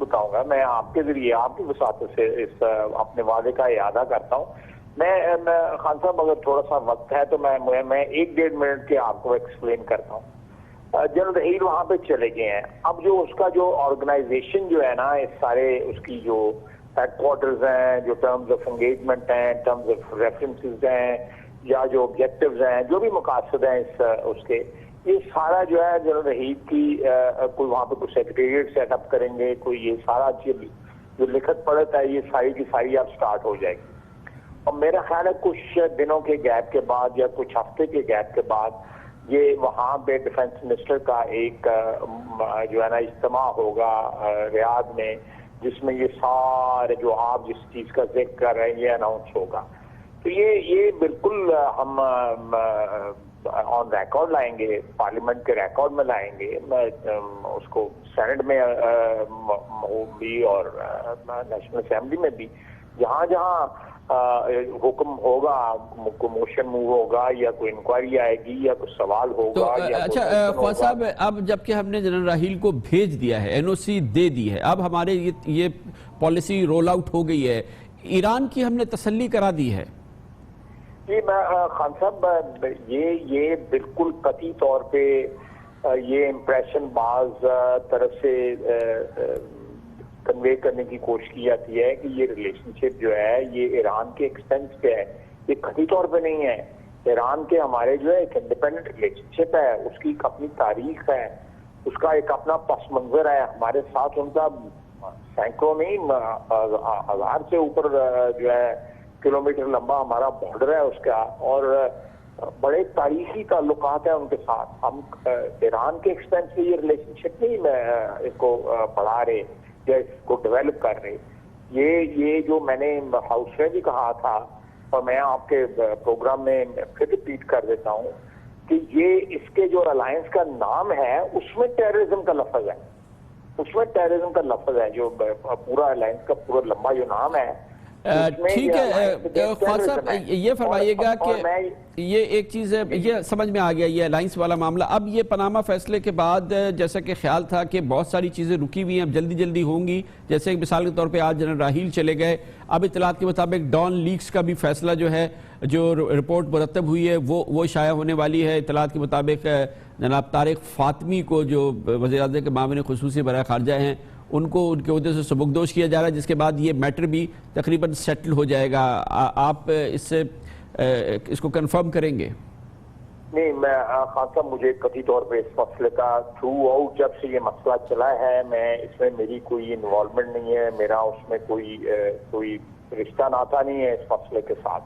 بتاؤں گا. میں آپ کے ذریعے آپ کی وساطت سے اس اپنے وعدے کا اعادہ کرتا ہوں میں خان صاحب اگر تھوڑا سا وقت ہے تو میں 1-1.5 منٹ کے آپ کو ایکسپلین کرتا ہوں. جنرل رحیل وہاں پہ چلے گئے ہیں. اب جو اس کا جو آرگنائزیشن جو ہے نا, اس سارے اس کی جو ہیڈ کوارٹرز ہیں, جو ٹرمز آف انگیجمنٹ ہیں, ٹرمز آف ریفرنسز ہیں, یا جو آبجیکٹیوز ہیں, جو بھی مقاصد ہیں اس کے, یہ سارا جو ہے جنرل رحیل کی کوئی وہاں پہ کوئی سیکریٹریٹ سیٹ اپ کریں گے, کوئی یہ سارا چیز جو لکھت پڑھت ہے یہ ساری کی ساری اب سٹارٹ ہو جائے گی. اور میرا خیال ہے کچھ دنوں کے گیپ کے بعد یا کچھ ہفتے کے گیپ کے بعد یہ وہاں پہ ڈیفنس منسٹر کا ایک جو ہے نا اجتماع ہوگا ریاض میں, جس میں یہ سارے جو آپ جس چیز کا ذکر کر رہے ہیں یہ اناؤنس ہوگا. تو یہ بالکل ہم آن ریکارڈ لائیں گے, پارلیمنٹ کے ریکارڈ میں لائیں گے, اس کو سینٹ میں بھی اور نیشنل اسمبلی میں بھی, جہاں جہاں حکم ہوگا, کوئی موشن موو ہوگا یا کوئی انکوائری آئے گی یا کوئی سوال ہوگا. اچھا خواجہ صاحب, اب جبکہ ہم نے جنرل راحیل کو بھیج دیا ہے, NOC دے دی ہے, اب ہمارے یہ پالیسی رول آؤٹ ہو گئی ہے, ایران کی ہم نے تسلی کرا دی ہے. جی خان صاحب, یہ بالکل قطعی طور پہ یہ امپریشن بعض طرف سے کنوے کرنے کی کوشش کی جاتی ہے کہ یہ ریلیشن شپ جو ہے یہ ایران کے ایکسپینس پہ ہے. یہ قطعی طور پہ نہیں ہے. ایران کے ہمارے جو ہے ایک انڈیپینڈنٹ ریلیشن شپ ہے, اس کی ایک اپنی تاریخ ہے, اس کا ایک اپنا پس منظر ہے. ہمارے ساتھ ان کا سینکڑوں نہیں 1000 سے اوپر جو ہے کلومیٹر لمبا ہمارا بارڈر ہے اس کا, اور بڑے تاریخی تعلقات ہیں ان کے ساتھ. ہم ایران کے ایکسپینس سے یہ ریلیشن شپ نہیں اس کو بڑھا رہے یا اس کو ڈیولپ کر رہے. یہ جو میں نے ہاؤس میں بھی کہا تھا اور میں آپ کے پروگرام میں پھر ریپیٹ کر دیتا ہوں کہ یہ اس کے جو الائنس کا نام ہے اس میں ٹیررزم کا لفظ ہے, اس میں ٹیررزم کا لفظ ہے. جو پورا الائنس کا پورا لمبا جو نام ہے. ٹھیک ہے خواجہ صاحب, یہ فرمائیے گا کہ یہ ایک چیز ہے, یہ سمجھ میں آ گیا یہ الائنس والا معاملہ. اب یہ پاناما فیصلے کے بعد جیسا کہ خیال تھا کہ بہت ساری چیزیں رکی ہوئی ہیں, اب جلدی جلدی ہوں گی. جیسے مثال کے طور پہ آج جنرل راحیل چلے گئے, اب اطلاعات کے مطابق ڈان لیکس کا بھی فیصلہ جو ہے, جو رپورٹ مرتب ہوئی ہے وہ شائع ہونے والی ہے. اطلاعات کے مطابق جناب طارق فاطمی کو جو وزیر اعظم کے معاون خصوصی برائے خارجہ ہیں ان کو ان کے عہدے سے سبکدوش کیا جا رہا ہے, جس کے بعد یہ میٹر بھی تقریباً سیٹل ہو جائے گا. آپ اس کو کنفرم کریں گے؟ نہیں, میں خان صاحب مجھے قطعی طور پہ اس مسئلے کا تھرو آؤٹ جب سے یہ مسئلہ چلا ہے, میں اس میں میری کوئی انوالومنٹ نہیں ہے, میرا اس میں کوئی رشتہ ناتا نہیں ہے اس مسئلے کے ساتھ,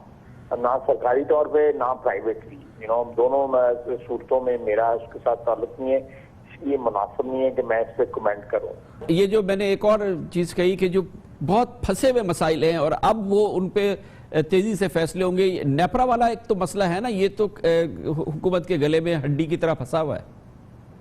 نہ سرکاری طور پہ نہ پرائیویٹلی. دونوں صورتوں میں میرا اس کے ساتھ تعلق نہیں ہے, یہ مناسب نہیں ہے کہ میں اس پہ کمنٹ کروں. یہ جو میں نے ایک اور چیز کہی کہ جو بہت پھنسے ہوئے مسائل ہیں اور اب وہ ان پہ تیزی سے فیصلے ہوں گے. نیپرا والا ایک تو مسئلہ ہے نا, یہ تو حکومت کے گلے میں ہڈی کی طرح پھنسا ہوا ہے.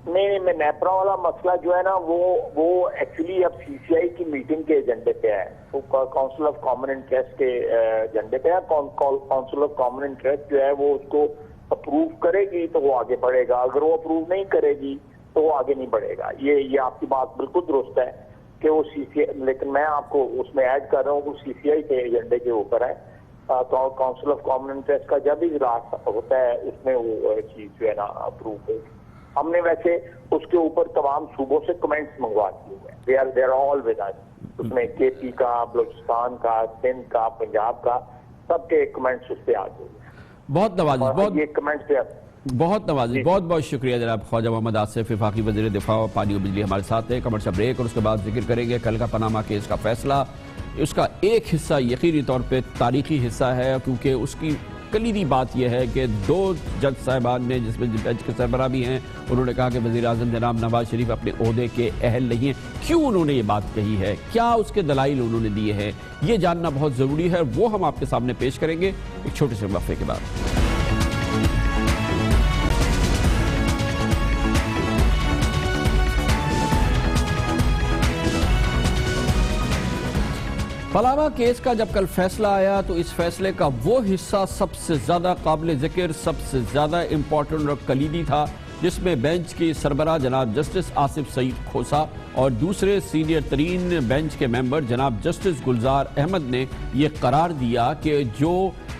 نہیں, میں نیپرا والا مسئلہ جو ہے نا وہ ایکچولی اب CCI کی میٹنگ کے ایجنڈے پہ ہے, وہ کونسل آف کامن انٹرسٹ کے ایجنڈے پہ ہے. کونسل آف کامن انٹرسٹ جو ہے وہ اس کو اپروو کرے گی تو وہ آگے بڑھے گا, اگر وہ اپروو نہیں کرے گی تو وہ آگے نہیں بڑھے گا. یہ آپ کی بات بالکل درست ہے کہ وہ CCI, لیکن میں آپ کو اس میں ایڈ کر رہا ہوں کہ CCI کے ایجنڈے کے اوپر ہے. کونسل آف کامن انٹرسٹ کا جب اجلاس ہوتا ہے اس میں وہ چیز جو ہے نا اپروو ہوگی. ہم نے ویسے اس کے اوپر تمام صوبوں سے کمنٹس منگوا دیے ہوئے ہیں. they are all with us. اس میں KP کا, بلوچستان کا, سندھ کا, پنجاب کا, سب کے کمنٹس اس پہ آ گئے. بہت نوازش, یہ کمنٹس پہ بہت نوازش. بہت بہت شکریہ جناب خواجہ محمد آصف, وفاقی وزیر دفاع و پانی و بجلی ہمارے ساتھ ہیں. کمرشل بریک اور اس کے بعد ذکر کریں گے کل کا پاناما کیس کا فیصلہ. اس کا ایک حصہ یقینی طور پہ تاریخی حصہ ہے, کیونکہ اس کی کلیدی بات یہ ہے کہ 2 جج صاحبان نے, جس میں بینچ کے سربراہ بھی ہیں, انہوں نے کہا کہ وزیر اعظم جناب نواز شریف اپنے عہدے کے اہل نہیں ہیں. کیوں انہوں نے یہ بات کہی ہے, کیا اس کے دلائل انہوں نے دیے ہیں, یہ جاننا بہت ضروری ہے. وہ ہم آپ کے سامنے پیش کریں گے ایک چھوٹے سے وقفے کے بعد. پاناما کیس کا جب کل فیصلہ آیا تو اس فیصلے کا وہ حصہ سب سے زیادہ قابل ذکر, سب سے زیادہ امپورٹنٹ اور کلیدی تھا, جس میں بینچ کی سربراہ جناب جسٹس آصف سعید کھوسا اور دوسرے سینئر ترین بینچ کے ممبر جناب جسٹس گلزار احمد نے یہ قرار دیا کہ جو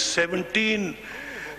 17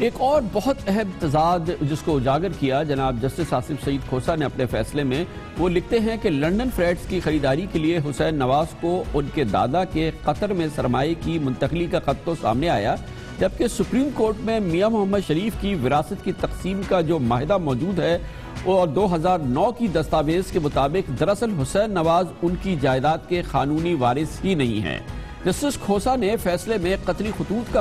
ایک اور بہت اہم تضاد جس کو اجاگر کیا جناب جسٹس آصف سعید کھوسا نے اپنے فیصلے میں، وہ لکھتے ہیں کہ لنڈن فلیٹس کی خریداری کے لیے حسین نواز کو ان کے دادا کے قطر میں سرمایے کی منتقلی کا خط تو سامنے آیا، جبکہ سپریم کورٹ میں میاں محمد شریف کی وراثت کی تقسیم کا جو معاہدہ موجود ہے اور 2009 کی دستاویز کے مطابق دراصل حسین نواز ان کی جائیداد کے قانونی وارث ہی نہیں ہیں۔ جسٹس کھوسا نے فیصلے میں قطری خطوط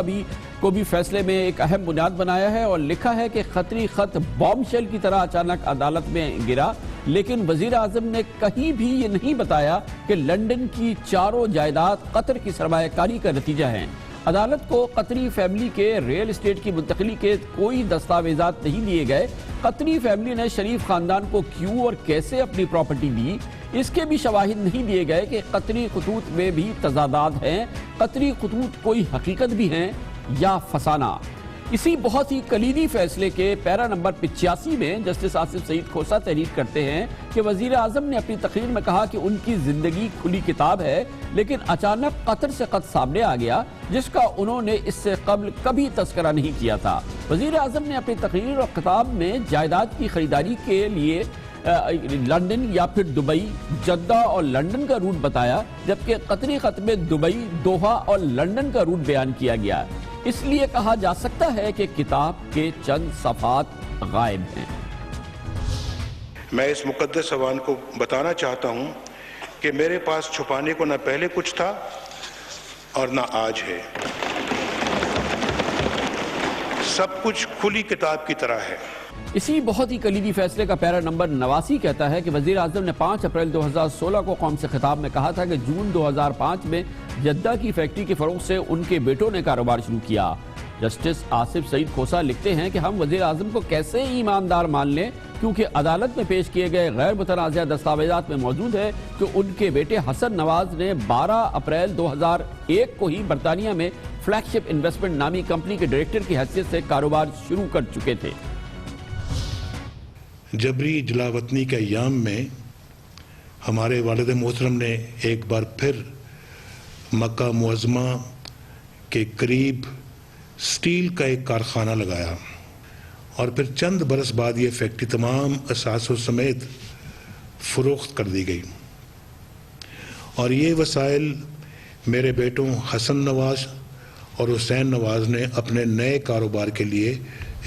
کو بھی فیصلے میں ایک اہم بنیاد بنایا ہے اور لکھا ہے کہ قطری خط بام شیل کی طرح اچانک عدالت میں گرا، لیکن وزیر اعظم نے کہیں بھی یہ نہیں بتایا کہ لنڈن کی چاروں جائیداد قطر کی سرمایہ کاری کا نتیجہ ہیں۔ عدالت کو قطری فیملی کے ریل اسٹیٹ کی منتقلی کے کوئی دستاویزات نہیں دیے گئے۔ قطری فیملی نے شریف خاندان کو کیوں اور کیسے اپنی پراپرٹی دی، اس کے بھی شواہد نہیں دیے گئے کہ قطری خطوط میں بھی تضادات ہیں، قطری خطوط کوئی حقیقت بھی ہیں یا فسانہ۔ اسی بہت ہی کلیدی فیصلے کے پیرا نمبر 85 میں جسٹس آصف سعید کھوسا تحریر کرتے ہیں کہ وزیر اعظم نے اپنی تقریر میں کہا کہ ان کی زندگی کھلی کتاب ہے، لیکن اچانک قطر سے خط سامنے آ گیا جس کا انہوں نے اس سے قبل کبھی تذکرہ نہیں کیا تھا۔ وزیر اعظم نے اپنی تقریر اور خطاب میں جائیداد کی خریداری کے لیے لنڈن یا پھر دبئی، جدہ اور لنڈن کا روٹ بتایا، جبکہ قطری خط میں دبئی، دوحہ اور لنڈن کا روٹ بیان کیا گیا۔ اس لیے کہا جا سکتا ہے کہ کتاب کے چند صفحات غائب ہیں۔ میں اس مقدس عوام کو بتانا چاہتا ہوں کہ میرے پاس چھپانے کو نہ پہلے کچھ تھا اور نہ آج ہے۔ سب کچھ کھلی کتاب کی طرح ہے۔ اسی بہت ہی کلیدی فیصلے کا پیرا نمبر 89 کہتا ہے کہ وزیر اعظم نے 5 اپریل 2016 کو قوم سے خطاب میں کہا تھا کہ جون 2005 میں جدہ کی فیکٹری کے فروغ سے ان کے بیٹوں نے کاروبار شروع کیا۔ جسٹس آصف سعید کھوسا لکھتے ہیں کہ ہم وزیر اعظم کو کیسے ایماندار مان لیں، کیونکہ عدالت میں پیش کیے گئے غیر متنازع دستاویزات میں موجود ہے کہ ان کے بیٹے حسن نواز نے 12 اپریل 2001 کو ہی برطانیہ میں فلیگ شپ انویسٹمنٹ نامی کمپنی کے ڈائریکٹر کی حیثیت سے کاروبار شروع کر چکے تھے۔ جبری جلا وطنی کے ایام میں ہمارے والد محترم نے ایک بار پھر مکہ معظمہ کے قریب سٹیل کا ایک کارخانہ لگایا اور پھر چند برس بعد یہ فیکٹری تمام اثاثوں سمیت فروخت کر دی گئی، اور یہ وسائل میرے بیٹوں حسن نواز اور حسین نواز نے اپنے نئے کاروبار کے لیے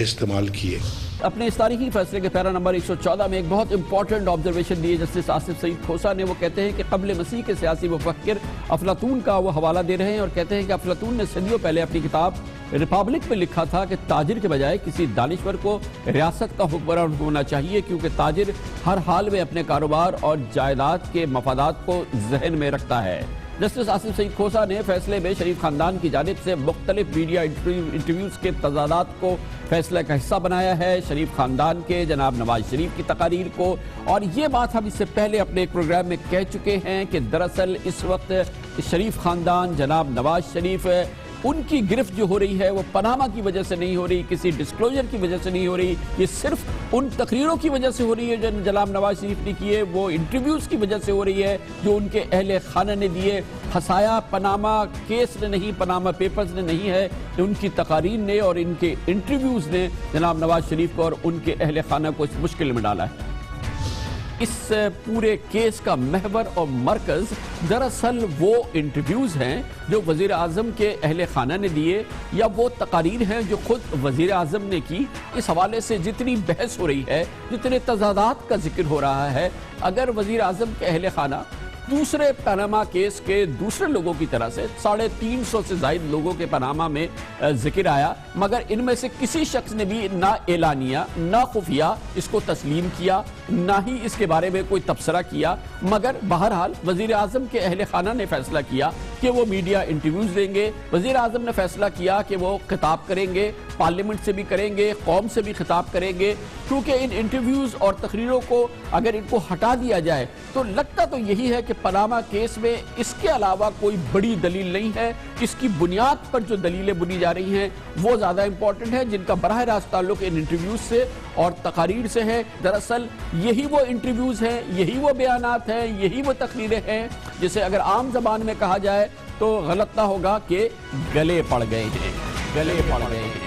استعمال کیے۔ اپنے اس تاریخی فیصلے کے پیرا نمبر 114 میں ایک بہت امپورٹنٹ آبزرویشن دیے جسٹس آصف سعید کھوسا نے۔ وہ کہتے ہیں کہ قبل مسیح کے سیاسی مفکر افلاطون کا وہ حوالہ دے رہے ہیں اور کہتے ہیں کہ افلاطون نے صدیوں پہلے اپنی کتاب ریپبلک میں لکھا تھا کہ تاجر کے بجائے کسی دانشور کو ریاست کا حکمران ہونا چاہیے، کیونکہ تاجر ہر حال میں اپنے کاروبار اور جائیداد کے مفادات کو ذہن میں رکھتا ہے۔ جسٹس آصف سعید کھوسا نے فیصلے میں شریف خاندان کی جانب سے مختلف میڈیا انٹرویوز کے تضادات کو فیصلے کا حصہ بنایا ہے، شریف خاندان کے جناب نواز شریف کی تقاریر کو، اور یہ بات ہم اس سے پہلے اپنے ایک پروگرام میں کہہ چکے ہیں کہ دراصل اس وقت شریف خاندان جناب نواز شریف ان کی گرفت جو ہو رہی ہے وہ پاناما کی وجہ سے نہیں ہو رہی، کسی ڈسکلوجر کی وجہ سے نہیں ہو رہی، یہ صرف ان تقریروں کی وجہ سے ہو رہی ہے جو جناب نواز شریف نے کیے، وہ انٹرویوز کی وجہ سے ہو رہی ہے جو ان کے اہل خانہ نے دیے۔ پھنسایا پاناما کیس نے نہیں، پاناما پیپرز نے نہیں ہے، ان کی تقاریر نے اور ان کے انٹرویوز نے جناب نواز شریف کو اور ان کے اہل خانہ کو اس مشکل میں ڈالا ہے۔ اس پورے کیس کا محور اور مرکز دراصل وہ انٹرویوز ہیں جو وزیر اعظم کے اہل خانہ نے دیے یا وہ تقاریر ہیں جو خود وزیر اعظم نے کی۔ اس حوالے سے جتنی بحث ہو رہی ہے، جتنے تضادات کا ذکر ہو رہا ہے، اگر وزیر اعظم کے اہل خانہ دوسرے پاناما کیس کے دوسرے لوگوں کی طرح سے 350 سے زائد لوگوں کے پاناما میں ذکر آیا، مگر ان میں سے کسی شخص نے بھی نہ اعلانیہ نہ خفیہ اس کو تسلیم کیا، نہ ہی اس کے بارے میں کوئی تبصرہ کیا، مگر بہرحال وزیر اعظم کے اہل خانہ نے فیصلہ کیا کہ وہ میڈیا انٹرویوز دیں گے۔ وزیر اعظم نے فیصلہ کیا کہ وہ خطاب کریں گے، پارلیمنٹ سے بھی کریں گے، قوم سے بھی خطاب کریں گے، کیونکہ ان انٹرویوز اور تقریروں کو اگر ان کو ہٹا دیا جائے تو لگتا تو یہی ہے کہ پاناما کیس میں اس کے علاوہ کوئی بڑی دلیل نہیں ہے، اس کی بنیاد پر جو دلیلیں بنی جا رہی ہیں وہ زیادہ امپورٹنٹ ہیں، جن کا براہ راست تعلق ان انٹرویوز سے اور تقاریر سے ہے۔ دراصل یہی وہ انٹرویوز ہیں، یہی وہ بیانات ہیں، یہی وہ تقریریں ہیں جسے اگر عام زبان میں کہا جائے تو غلط نہ ہوگا کہ گلے پڑ گئے ہیں، گلے پڑ گئے ہیں۔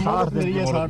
60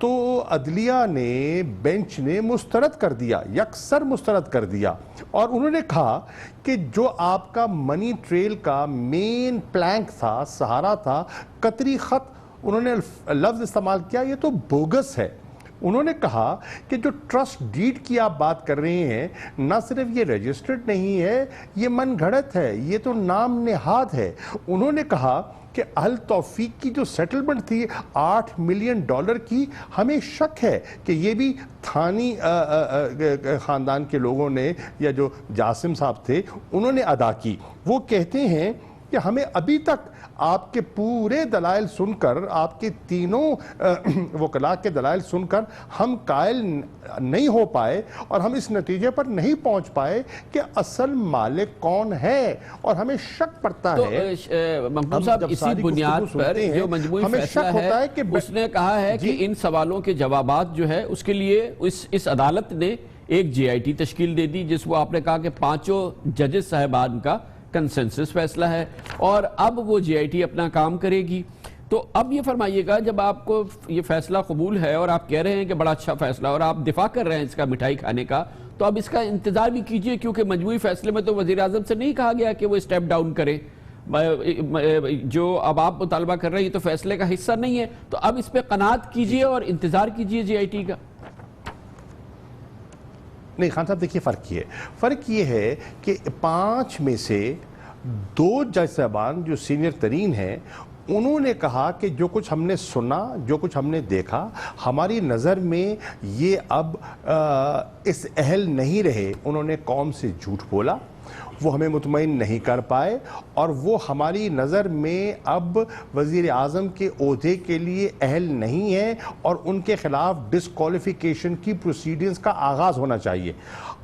تو عدلیہ نے بینچ نے مسترد کر دیا، یکسر مسترد کر دیا، اور انہوں نے کہا کہ جو آپ کا منی ٹریل کا مین پلانک تھا، سہارا تھا، قطری خط، انہوں نے لفظ استعمال کیا، یہ تو بوگس ہے۔ انہوں نے کہا کہ جو ٹرسٹ ڈیڈ کی آپ بات کر رہے ہیں، نہ صرف یہ رجسٹرڈ نہیں ہے، یہ من گھڑت ہے، یہ تو نام نہاد ہے۔ انہوں نے کہا کہ اہل توفیق کی جو سیٹلمنٹ تھی $8 ملین کی، ہمیں شک ہے کہ یہ بھی تھانی خاندان کے لوگوں نے، یا جو جاسم صاحب تھے انہوں نے ادا کی۔ وہ کہتے ہیں کہ ہمیں ابھی تک آپ کے پورے دلائل سن کر، آپ کے تینوں وکلاء کے دلائل سن کر ہم قائل نہیں ہو پائے، اور ہم اس نتیجے پر نہیں پہنچ پائے کہ اصل مالک کون ہے، اور ہمیں شک پڑتا ہے۔ محمود صاحب، اسی بنیاد پر جو مجموعی فیصلہ ہے اس نے کہا ہے کہ ان سوالوں کے جوابات جو ہے اس کے لیے اس عدالت نے ایک JIT تشکیل دے دی، جس کو آپ نے کہا کہ 5 ججز صاحبان کا کنسنسس فیصلہ ہے، اور اب وہ JIT اپنا کام کرے گی۔ تو اب یہ فرمائیے گا، جب آپ کو یہ فیصلہ قبول ہے اور آپ کہہ رہے ہیں کہ بڑا اچھا فیصلہ، اور آپ دفاع کر رہے ہیں اس کا مٹھائی کھانے کا، تو اب اس کا انتظار بھی کیجئے، کیونکہ مجموعی فیصلے میں تو وزیر اعظم سے نہیں کہا گیا کہ وہ اسٹیپ ڈاؤن کرے۔ جو اب آپ مطالبہ کر رہے ہیں یہ تو فیصلے کا حصہ نہیں ہے، تو اب اس پہ قناعت کیجئے اور انتظار کیجئے JIT کا۔ نہیں خان صاحب، دیکھیے فرق یہ ہے کہ 5 میں سے 2 جج صاحبان جو سینئر ترین ہیں، انہوں نے کہا کہ جو کچھ ہم نے سنا، جو کچھ ہم نے دیکھا، ہماری نظر میں یہ اب اس اہل نہیں رہے۔ انہوں نے قوم سے جھوٹ بولا، وہ ہمیں مطمئن نہیں کر پائے، اور وہ ہماری نظر میں اب وزیر اعظم کے عہدے کے لیے اہل نہیں ہیں، اور ان کے خلاف ڈسکوالیفیکیشن کی پروسیڈنگز کا آغاز ہونا چاہیے۔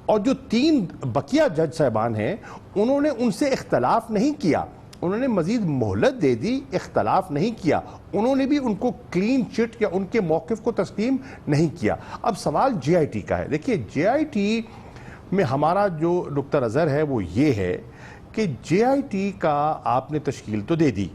اور جو 3 بقیہ جج صاحبان ہیں، انہوں نے ان سے اختلاف نہیں کیا، انہوں نے مزید مہلت دے دی، اختلاف نہیں کیا، انہوں نے بھی ان کو کلین چٹ یا ان کے موقف کو تسلیم نہیں کیا۔ اب سوال JIT کا ہے۔ دیکھیے JIT میں ہمارا جو نقطہ نظر ہے وہ یہ ہے کہ JIT کا آپ نے تشکیل تو دے دی،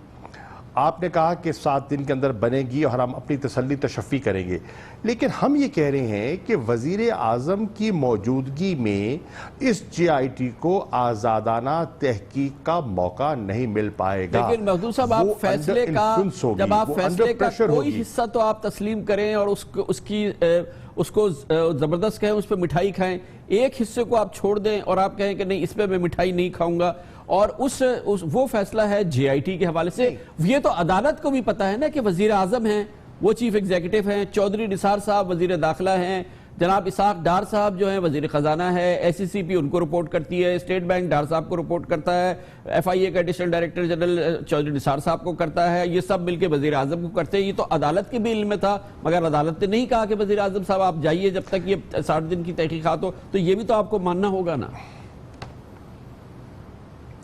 آپ نے کہا کہ 7 دن کے اندر بنے گی اور ہم اپنی تسلی تشفی کریں گے، لیکن ہم یہ کہہ رہے ہیں کہ وزیر اعظم کی موجودگی میں اس JIT کو آزادانہ تحقیق کا موقع نہیں مل پائے گا۔ لیکن محدود صاحب، آپ فیصلے کا جب آپ فیصلے کا کوئی حصہ تو آپ تسلیم کریں اور اس کو زبردست کہیں، اس پہ مٹھائی کھائیں، ایک حصے کو آپ چھوڑ دیں اور آپ کہیں کہ نہیں اس پہ میں مٹھائی نہیں کھاؤں گا، اور وہ فیصلہ ہے JIT کے حوالے سے۔ یہ تو عدالت کو بھی پتا ہے نا کہ وزیر اعظم ہیں، وہ چیف ایگزیکٹو ہیں، چودھری نثار صاحب وزیر داخلہ ہیں، جناب اسحاق ڈار صاحب جو ہیں وزیر خزانہ ہے، SCCP ان کو رپورٹ کرتی ہے، اسٹیٹ بینک ڈار صاحب کو رپورٹ کرتا ہے، FIA کا ایڈیشنل ڈائریکٹر جنرل چودھری نثار صاحب کو کرتا ہے، یہ سب مل کے وزیر اعظم کو کرتے ہیں۔ یہ تو عدالت کے بھی علم میں تھا، مگر عدالت نے نہیں کہا کہ وزیر اعظم صاحب آپ جائیے جب تک یہ 60 دن کی تحقیقات ہو، تو یہ بھی تو آپ کو ماننا ہوگا نا۔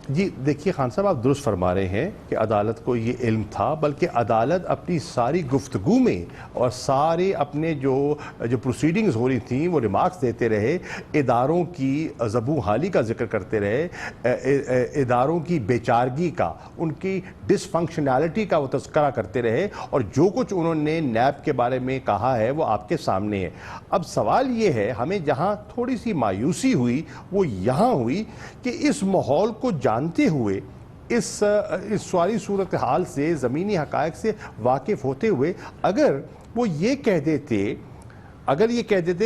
جی دیکھیے خان صاحب، آپ درست فرما رہے ہیں کہ عدالت کو یہ علم تھا، بلکہ عدالت اپنی ساری گفتگو میں اور سارے اپنے جو پروسیڈنگز ہو رہی تھیں وہ ریمارکس دیتے رہے، اداروں کی زبوں حالی کا ذکر کرتے رہے، اداروں کی بے چارگی کا، ان کی ڈس فنکشنالٹی کا وہ تذکرہ کرتے رہے، اور جو کچھ انہوں نے نیب کے بارے میں کہا ہے وہ آپ کے سامنے ہے۔ اب سوال یہ ہے، ہمیں جہاں تھوڑی سی مایوسی ہوئی وہ یہاں ہوئی کہ اس ماحول کو جانتے ہوئے، اس ساری صورتحال سے، زمینی حقائق سے واقف ہوتے ہوئے، اگر وہ یہ کہہ دیتے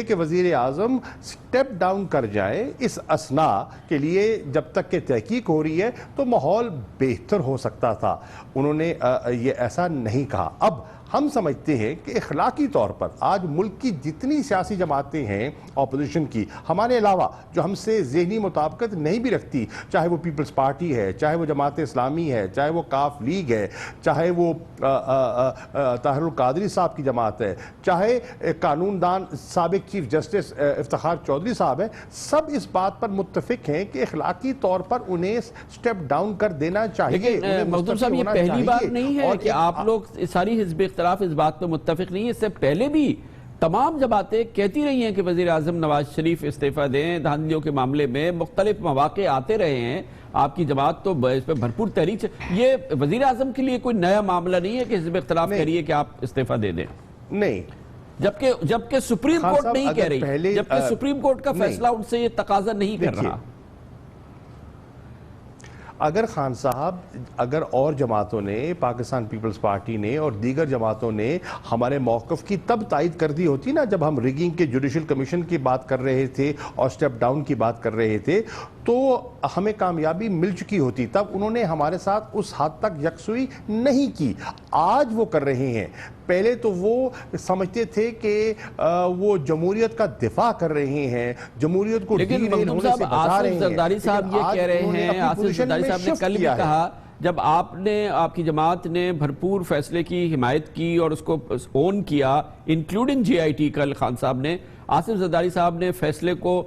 کہ وزیر اعظم سٹیپ ڈاؤن کر جائیں اس اثناء کے لیے جب تک کہ تحقیق ہو رہی ہے، تو ماحول بہتر ہو سکتا تھا۔ انہوں نے یہ ایسا نہیں کہا۔ اب ہم سمجھتے ہیں کہ اخلاقی طور پر آج ملک کی جتنی سیاسی جماعتیں ہیں اپوزیشن کی، ہمارے علاوہ جو ہم سے ذہنی مطابقت نہیں بھی رکھتی، چاہے وہ پیپلز پارٹی ہے، چاہے وہ جماعت اسلامی ہے، چاہے وہ کاف لیگ ہے، چاہے وہ طاہر القادری صاحب کی جماعت ہے، چاہے قانون دان سابق چیف جسٹس افتخار چودھری صاحب ہیں، سب اس بات پر متفق ہیں کہ اخلاقی طور پر انہیں سٹیپ ڈاؤن کر دینا چاہیے۔ لیکن مخدوم صاحب، یہ پہلی بار نہیں ہے کہ آپ لوگ ساری حزب اختلاف اس بات پہ متفق نہیں ہے، اس سے پہلے بھی تمام جماعتیں کہتی رہی ہیں کہ وزیر اعظم نواز شریف استعفیٰ دیں، دھاندلیوں کے معاملے میں مختلف مواقع آتے رہے ہیں، آپ کی جماعت تو اس پہ بھرپور تحریک، یہ وزیر اعظم کے لیے کوئی نیا معاملہ نہیں ہے کہ حزب اختلاف کہہ رہی ہے کہ آپ استعفیٰ دے دیں۔ نہیں، جبکہ سپریم کورٹ نہیں کہہ رہی، جبکہ سپریم کورٹ کا فیصلہ ان سے یہ تقاضا نہیں کر رہا. اگر خان صاحب، اگر اور جماعتوں نے، پاکستان پیپلز پارٹی نے اور دیگر جماعتوں نے ہمارے موقف کی تب تائید کر دی ہوتی نا، جب ہم ریگنگ کے جوڈیشل کمیشن کی بات کر رہے تھے اور سٹیپ ڈاؤن کی بات کر رہے تھے، تو ہمیں کامیابی مل چکی ہوتی. تب انہوں نے ہمارے ساتھ اس حد تک یکسوئی نہیں کی. آج وہ کر رہے ہیں. پہلے تو وہ سمجھتے تھے کہ وہ جمہوریت کا دفاع کر رہے ہیں، جمہوریت کو لیکن مخدوم صاحب، آصف زرداری صاحب یہ کہہ رہے ہیں، آصف زرداری صاحب نے کل بھی کہا، جب آپ کی جماعت نے بھرپور فیصلے کی حمایت کی اور اس کو اون کیا، انکلوڈنگ جے آئی ٹی، کل خان صاحب نے، آصف زرداری صاحب نے فیصلے کو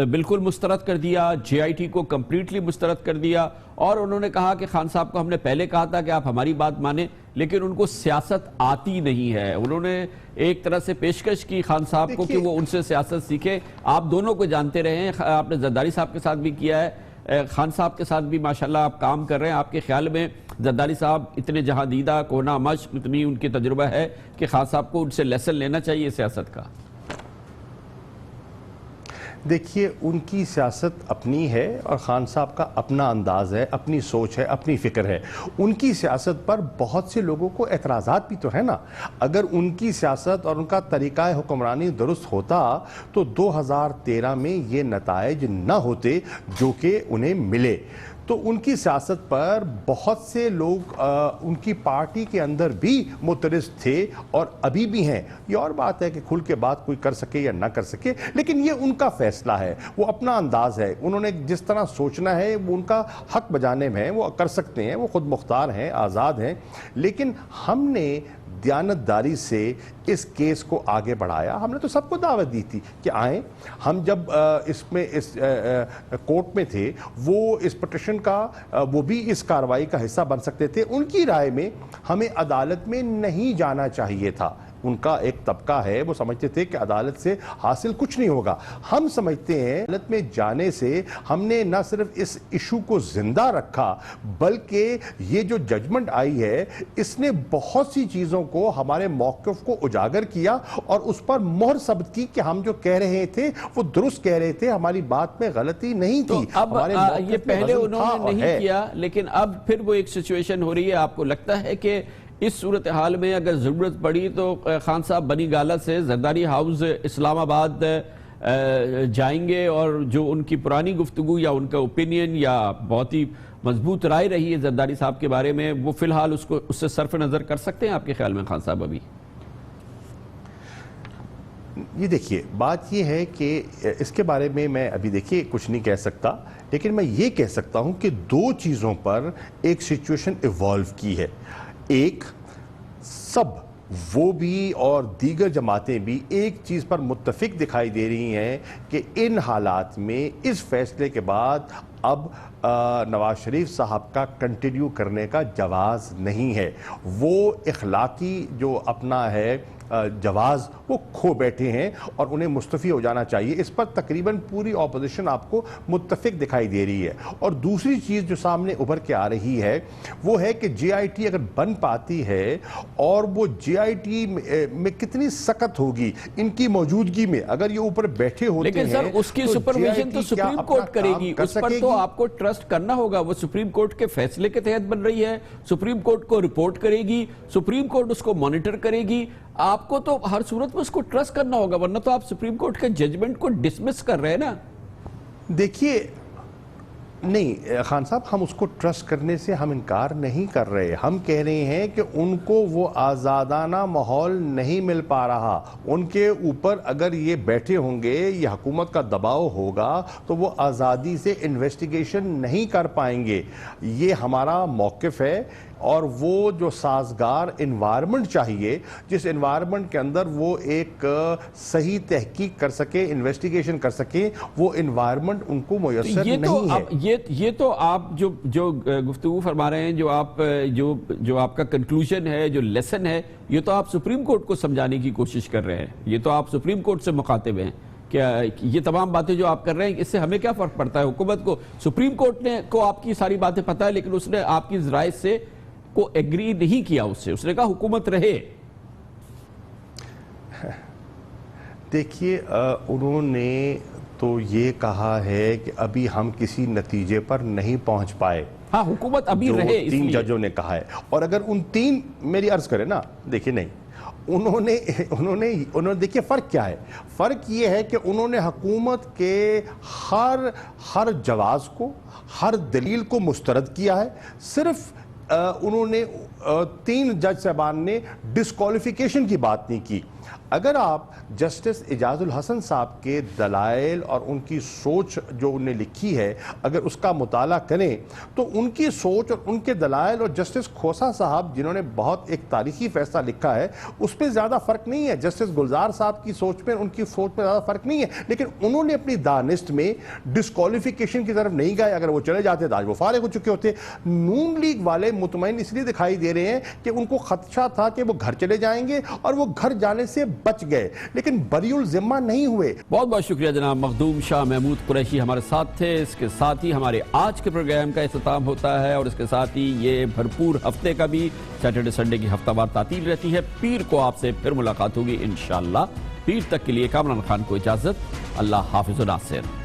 بالکل مسترد کر دیا، جے آئی ٹی کو کمپلیٹلی مسترد کر دیا، اور انہوں نے کہا کہ خان صاحب کو ہم نے پہلے کہا تھا کہ آپ ہماری بات مانیں، لیکن ان کو سیاست آتی نہیں ہے. انہوں نے ایک طرح سے پیشکش کی خان صاحب کو کہ وہ ان سے سیاست سیکھے. آپ دونوں کو جانتے رہے ہیں، آپ نے زرداری صاحب کے ساتھ بھی کیا ہے، خان صاحب کے ساتھ بھی ماشاءاللہ آپ کام کر رہے ہیں. آپ کے خیال میں زرداری صاحب اتنے جہاں دیدہ، کونا مشق، اتنی ان کی تجربہ ہے کہ خان صاحب کو ان سے لیسن لینا چاہیے سیاست کا؟ دیکھیے، ان کی سیاست اپنی ہے اور خان صاحب کا اپنا انداز ہے، اپنی سوچ ہے، اپنی فکر ہے. ان کی سیاست پر بہت سے لوگوں کو اعتراضات بھی تو ہے نا. اگر ان کی سیاست اور ان کا طریقہ حکمرانی درست ہوتا تو 2013 میں یہ نتائج نہ ہوتے جو کہ انہیں ملے. تو ان کی سیاست پر بہت سے لوگ ان کی پارٹی کے اندر بھی معترض تھے اور ابھی بھی ہیں. یہ اور بات ہے کہ کھل کے بات کوئی کر سکے یا نہ کر سکے، لیکن یہ ان کا فیصلہ ہے، وہ اپنا انداز ہے. انہوں نے جس طرح سوچنا ہے وہ ان کا حق بجانے میں ہے، وہ کر سکتے ہیں، وہ خود مختار ہیں، آزاد ہیں. لیکن ہم نے دیانتداری سے اس کیس کو آگے بڑھایا. ہم نے تو سب کو دعوت دی تھی کہ آئیں. ہم جب اس کورٹ میں تھے، وہ اس پٹیشن کا، وہ بھی اس کارروائی کا حصہ بن سکتے تھے. ان کی رائے میں ہمیں عدالت میں نہیں جانا چاہیے تھا. ان کا ایک طبقہ ہے، وہ سمجھتے تھے کہ عدالت سے حاصل کچھ نہیں ہوگا. ہم سمجھتے ہیں عدالت میں جانے سے ہم نے نہ صرف اس ایشو کو زندہ رکھا، بلکہ یہ جو ججمنٹ آئی ہے اس نے بہت سی چیزوں کو، ہمارے موقف کو اجاگر کیا اور اس پر مہر ثبت کی کہ ہم جو کہہ رہے تھے وہ درست کہہ رہے تھے، ہماری بات میں غلطی نہیں تھی. اب یہ پہلے انہوں نے نہیں کیا، لیکن اب پھر وہ ایک سچویشن ہو رہی ہے. آپ کو لگتا ہے کہ اس صورتحال میں اگر ضرورت پڑی تو خان صاحب بنی گالہ سے زرداری ہاؤس اسلام آباد جائیں گے، اور جو ان کی پرانی گفتگو یا ان کا اوپینین یا بہت ہی مضبوط رائے رہی ہے زرداری صاحب کے بارے میں، وہ فی الحال اس سے صرف نظر کر سکتے ہیں آپ کے خیال میں خان صاحب ابھی؟ یہ دیکھیے، بات یہ ہے کہ اس کے بارے میں ابھی دیکھیے کچھ نہیں کہہ سکتا، لیکن میں یہ کہہ سکتا ہوں کہ دو چیزوں پر ایک سچویشن ایوالو کی ہے. ایک، سب وہ بھی اور دیگر جماعتیں بھی ایک چیز پر متفق دکھائی دے رہی ہیں کہ ان حالات میں اس فیصلے کے بعد اب نواز شریف صاحب کا کنٹینیو کرنے کا جواز نہیں ہے. وہ اخلاقی جو اپنا ہے جواز وہ کھو بیٹھے ہیں اور انہیں مستعفی ہو جانا چاہیے. اس پر تقریباً پوری اپوزیشن آپ کو متفق دکھائی دے رہی ہے. اور دوسری چیز جو سامنے ابھر کے آ رہی ہے وہ ہے کہ جے آئی ٹی اگر بن پاتی ہے، اور وہ جے آئی ٹی میں کتنی سخت ہوگی ان کی موجودگی میں، اگر یہ اوپر بیٹھے ہوتے ہیں، لیکن سر اس کی سپرویژن تو سپریم کورٹ کرے گی، اس پر تو آپ کو ٹرسٹ کرنا ہوگا. وہ سپریم کورٹ کے فیصلے کے تحت بن رہی ہے، سپریم کورٹ کو رپورٹ کرے گی، سپریم کورٹ اس کو مانیٹر کرے گی. آپ کو تو ہر صورت میں اس کو ٹرسٹ کرنا ہوگا، ورنہ تو آپ سپریم کورٹ کے ججمنٹ کو ڈسمس کر رہے ہیں نا. دیکھیے، نہیں خان صاحب، ہم اس کو ٹرسٹ کرنے سے ہم انکار نہیں کر رہے. ہم کہہ رہے ہیں کہ ان کو وہ آزادانہ ماحول نہیں مل پا رہا. ان کے اوپر اگر یہ بیٹھے ہوں گے، یہ حکومت کا دباؤ ہوگا تو وہ آزادی سے انویسٹیگیشن نہیں کر پائیں گے. یہ ہمارا موقف ہے. اور وہ جو سازگار انوائرمنٹ چاہیے، جس انوائرمنٹ کے اندر وہ ایک صحیح تحقیق کر سکے، انویسٹیگیشن کر سکے، وہ انوائرمنٹ ان کو میسر نہیں ہے. یہ تو آپ جو گفتگو فرما رہے ہیں، جو آپ کا کنکلوژن ہے، جو لیسن ہے، یہ تو آپ سپریم کورٹ کو سمجھانے کی کوشش کر رہے ہیں. یہ تو آپ سپریم کورٹ سے مخاطب ہیں کہ یہ تمام باتیں جو آپ کر رہے ہیں اس سے ہمیں کیا فرق پڑتا ہے. حکومت کو، سپریم کورٹ کو آپ کی ساری باتیں پتہ ہے، لیکن اس نے آپ کی رائے سے کو ایگری نہیں کیا. اس نے کہا حکومت رہے. دیکھیے انہوں نے تو یہ کہا ہے کہ ابھی ہم کسی نتیجے پر نہیں پہنچ پائے. ہاں حکومت ابھی جو رہے 3 ججوں نے کہا ہے. اور اگر ان 3 میری عرض کرے نا، دیکھیے نہیں انہوں نے دیکھیے فرق کیا ہے. فرق یہ ہے کہ انہوں نے حکومت کے ہر جواز کو، ہر دلیل کو مسترد کیا ہے. صرف انہوں نے 3 جج صاحبان نے ڈسکوالیفیکیشن کی بات نہیں کی. اگر آپ جسٹس اعجاز الحسن صاحب کے دلائل اور ان کی سوچ جو انہوں نے لکھی ہے اگر اس کا مطالعہ کریں تو ان کی سوچ اور ان کے دلائل اور جسٹس کھوسا صاحب جنہوں نے بہت ایک تاریخی فیصلہ لکھا ہے اس پہ زیادہ فرق نہیں ہے. جسٹس گلزار صاحب کی سوچ میں ان کی سوچ میں زیادہ فرق نہیں ہے، لیکن انہوں نے اپنی دانست میں ڈسکوالیفیکیشن کی طرف نہیں گئے. اگر وہ چلے جاتے تو آج وہ فارغ ہو چکے ہوتے. نون لیگ والے مطمئن اس لیے دکھائی دے رہے ہیں کہ ان کو خدشہ تھا کہ وہ گھر چلے جائیں گے اور وہ گھر جانے سے بچ گئے، لیکن بری الذمہ نہیں ہوئے. بہت بہت شکریہ جناب مخدوم شاہ محمود قریشی ہمارے ساتھ تھے. اس کے ساتھ ہی ہمارے آج کے پروگرام کا اختتام ہوتا ہے اور اس کے ساتھ ہی یہ بھرپور ہفتے کا بھی سیٹرڈے سنڈے کی ہفتہ وار تعطیل رہتی ہے. پیر کو آپ سے پھر ملاقات ہوگی انشاءاللہ. پیر تک کے لیے کامران خان کو اجازت. اللہ حافظ و ناصر.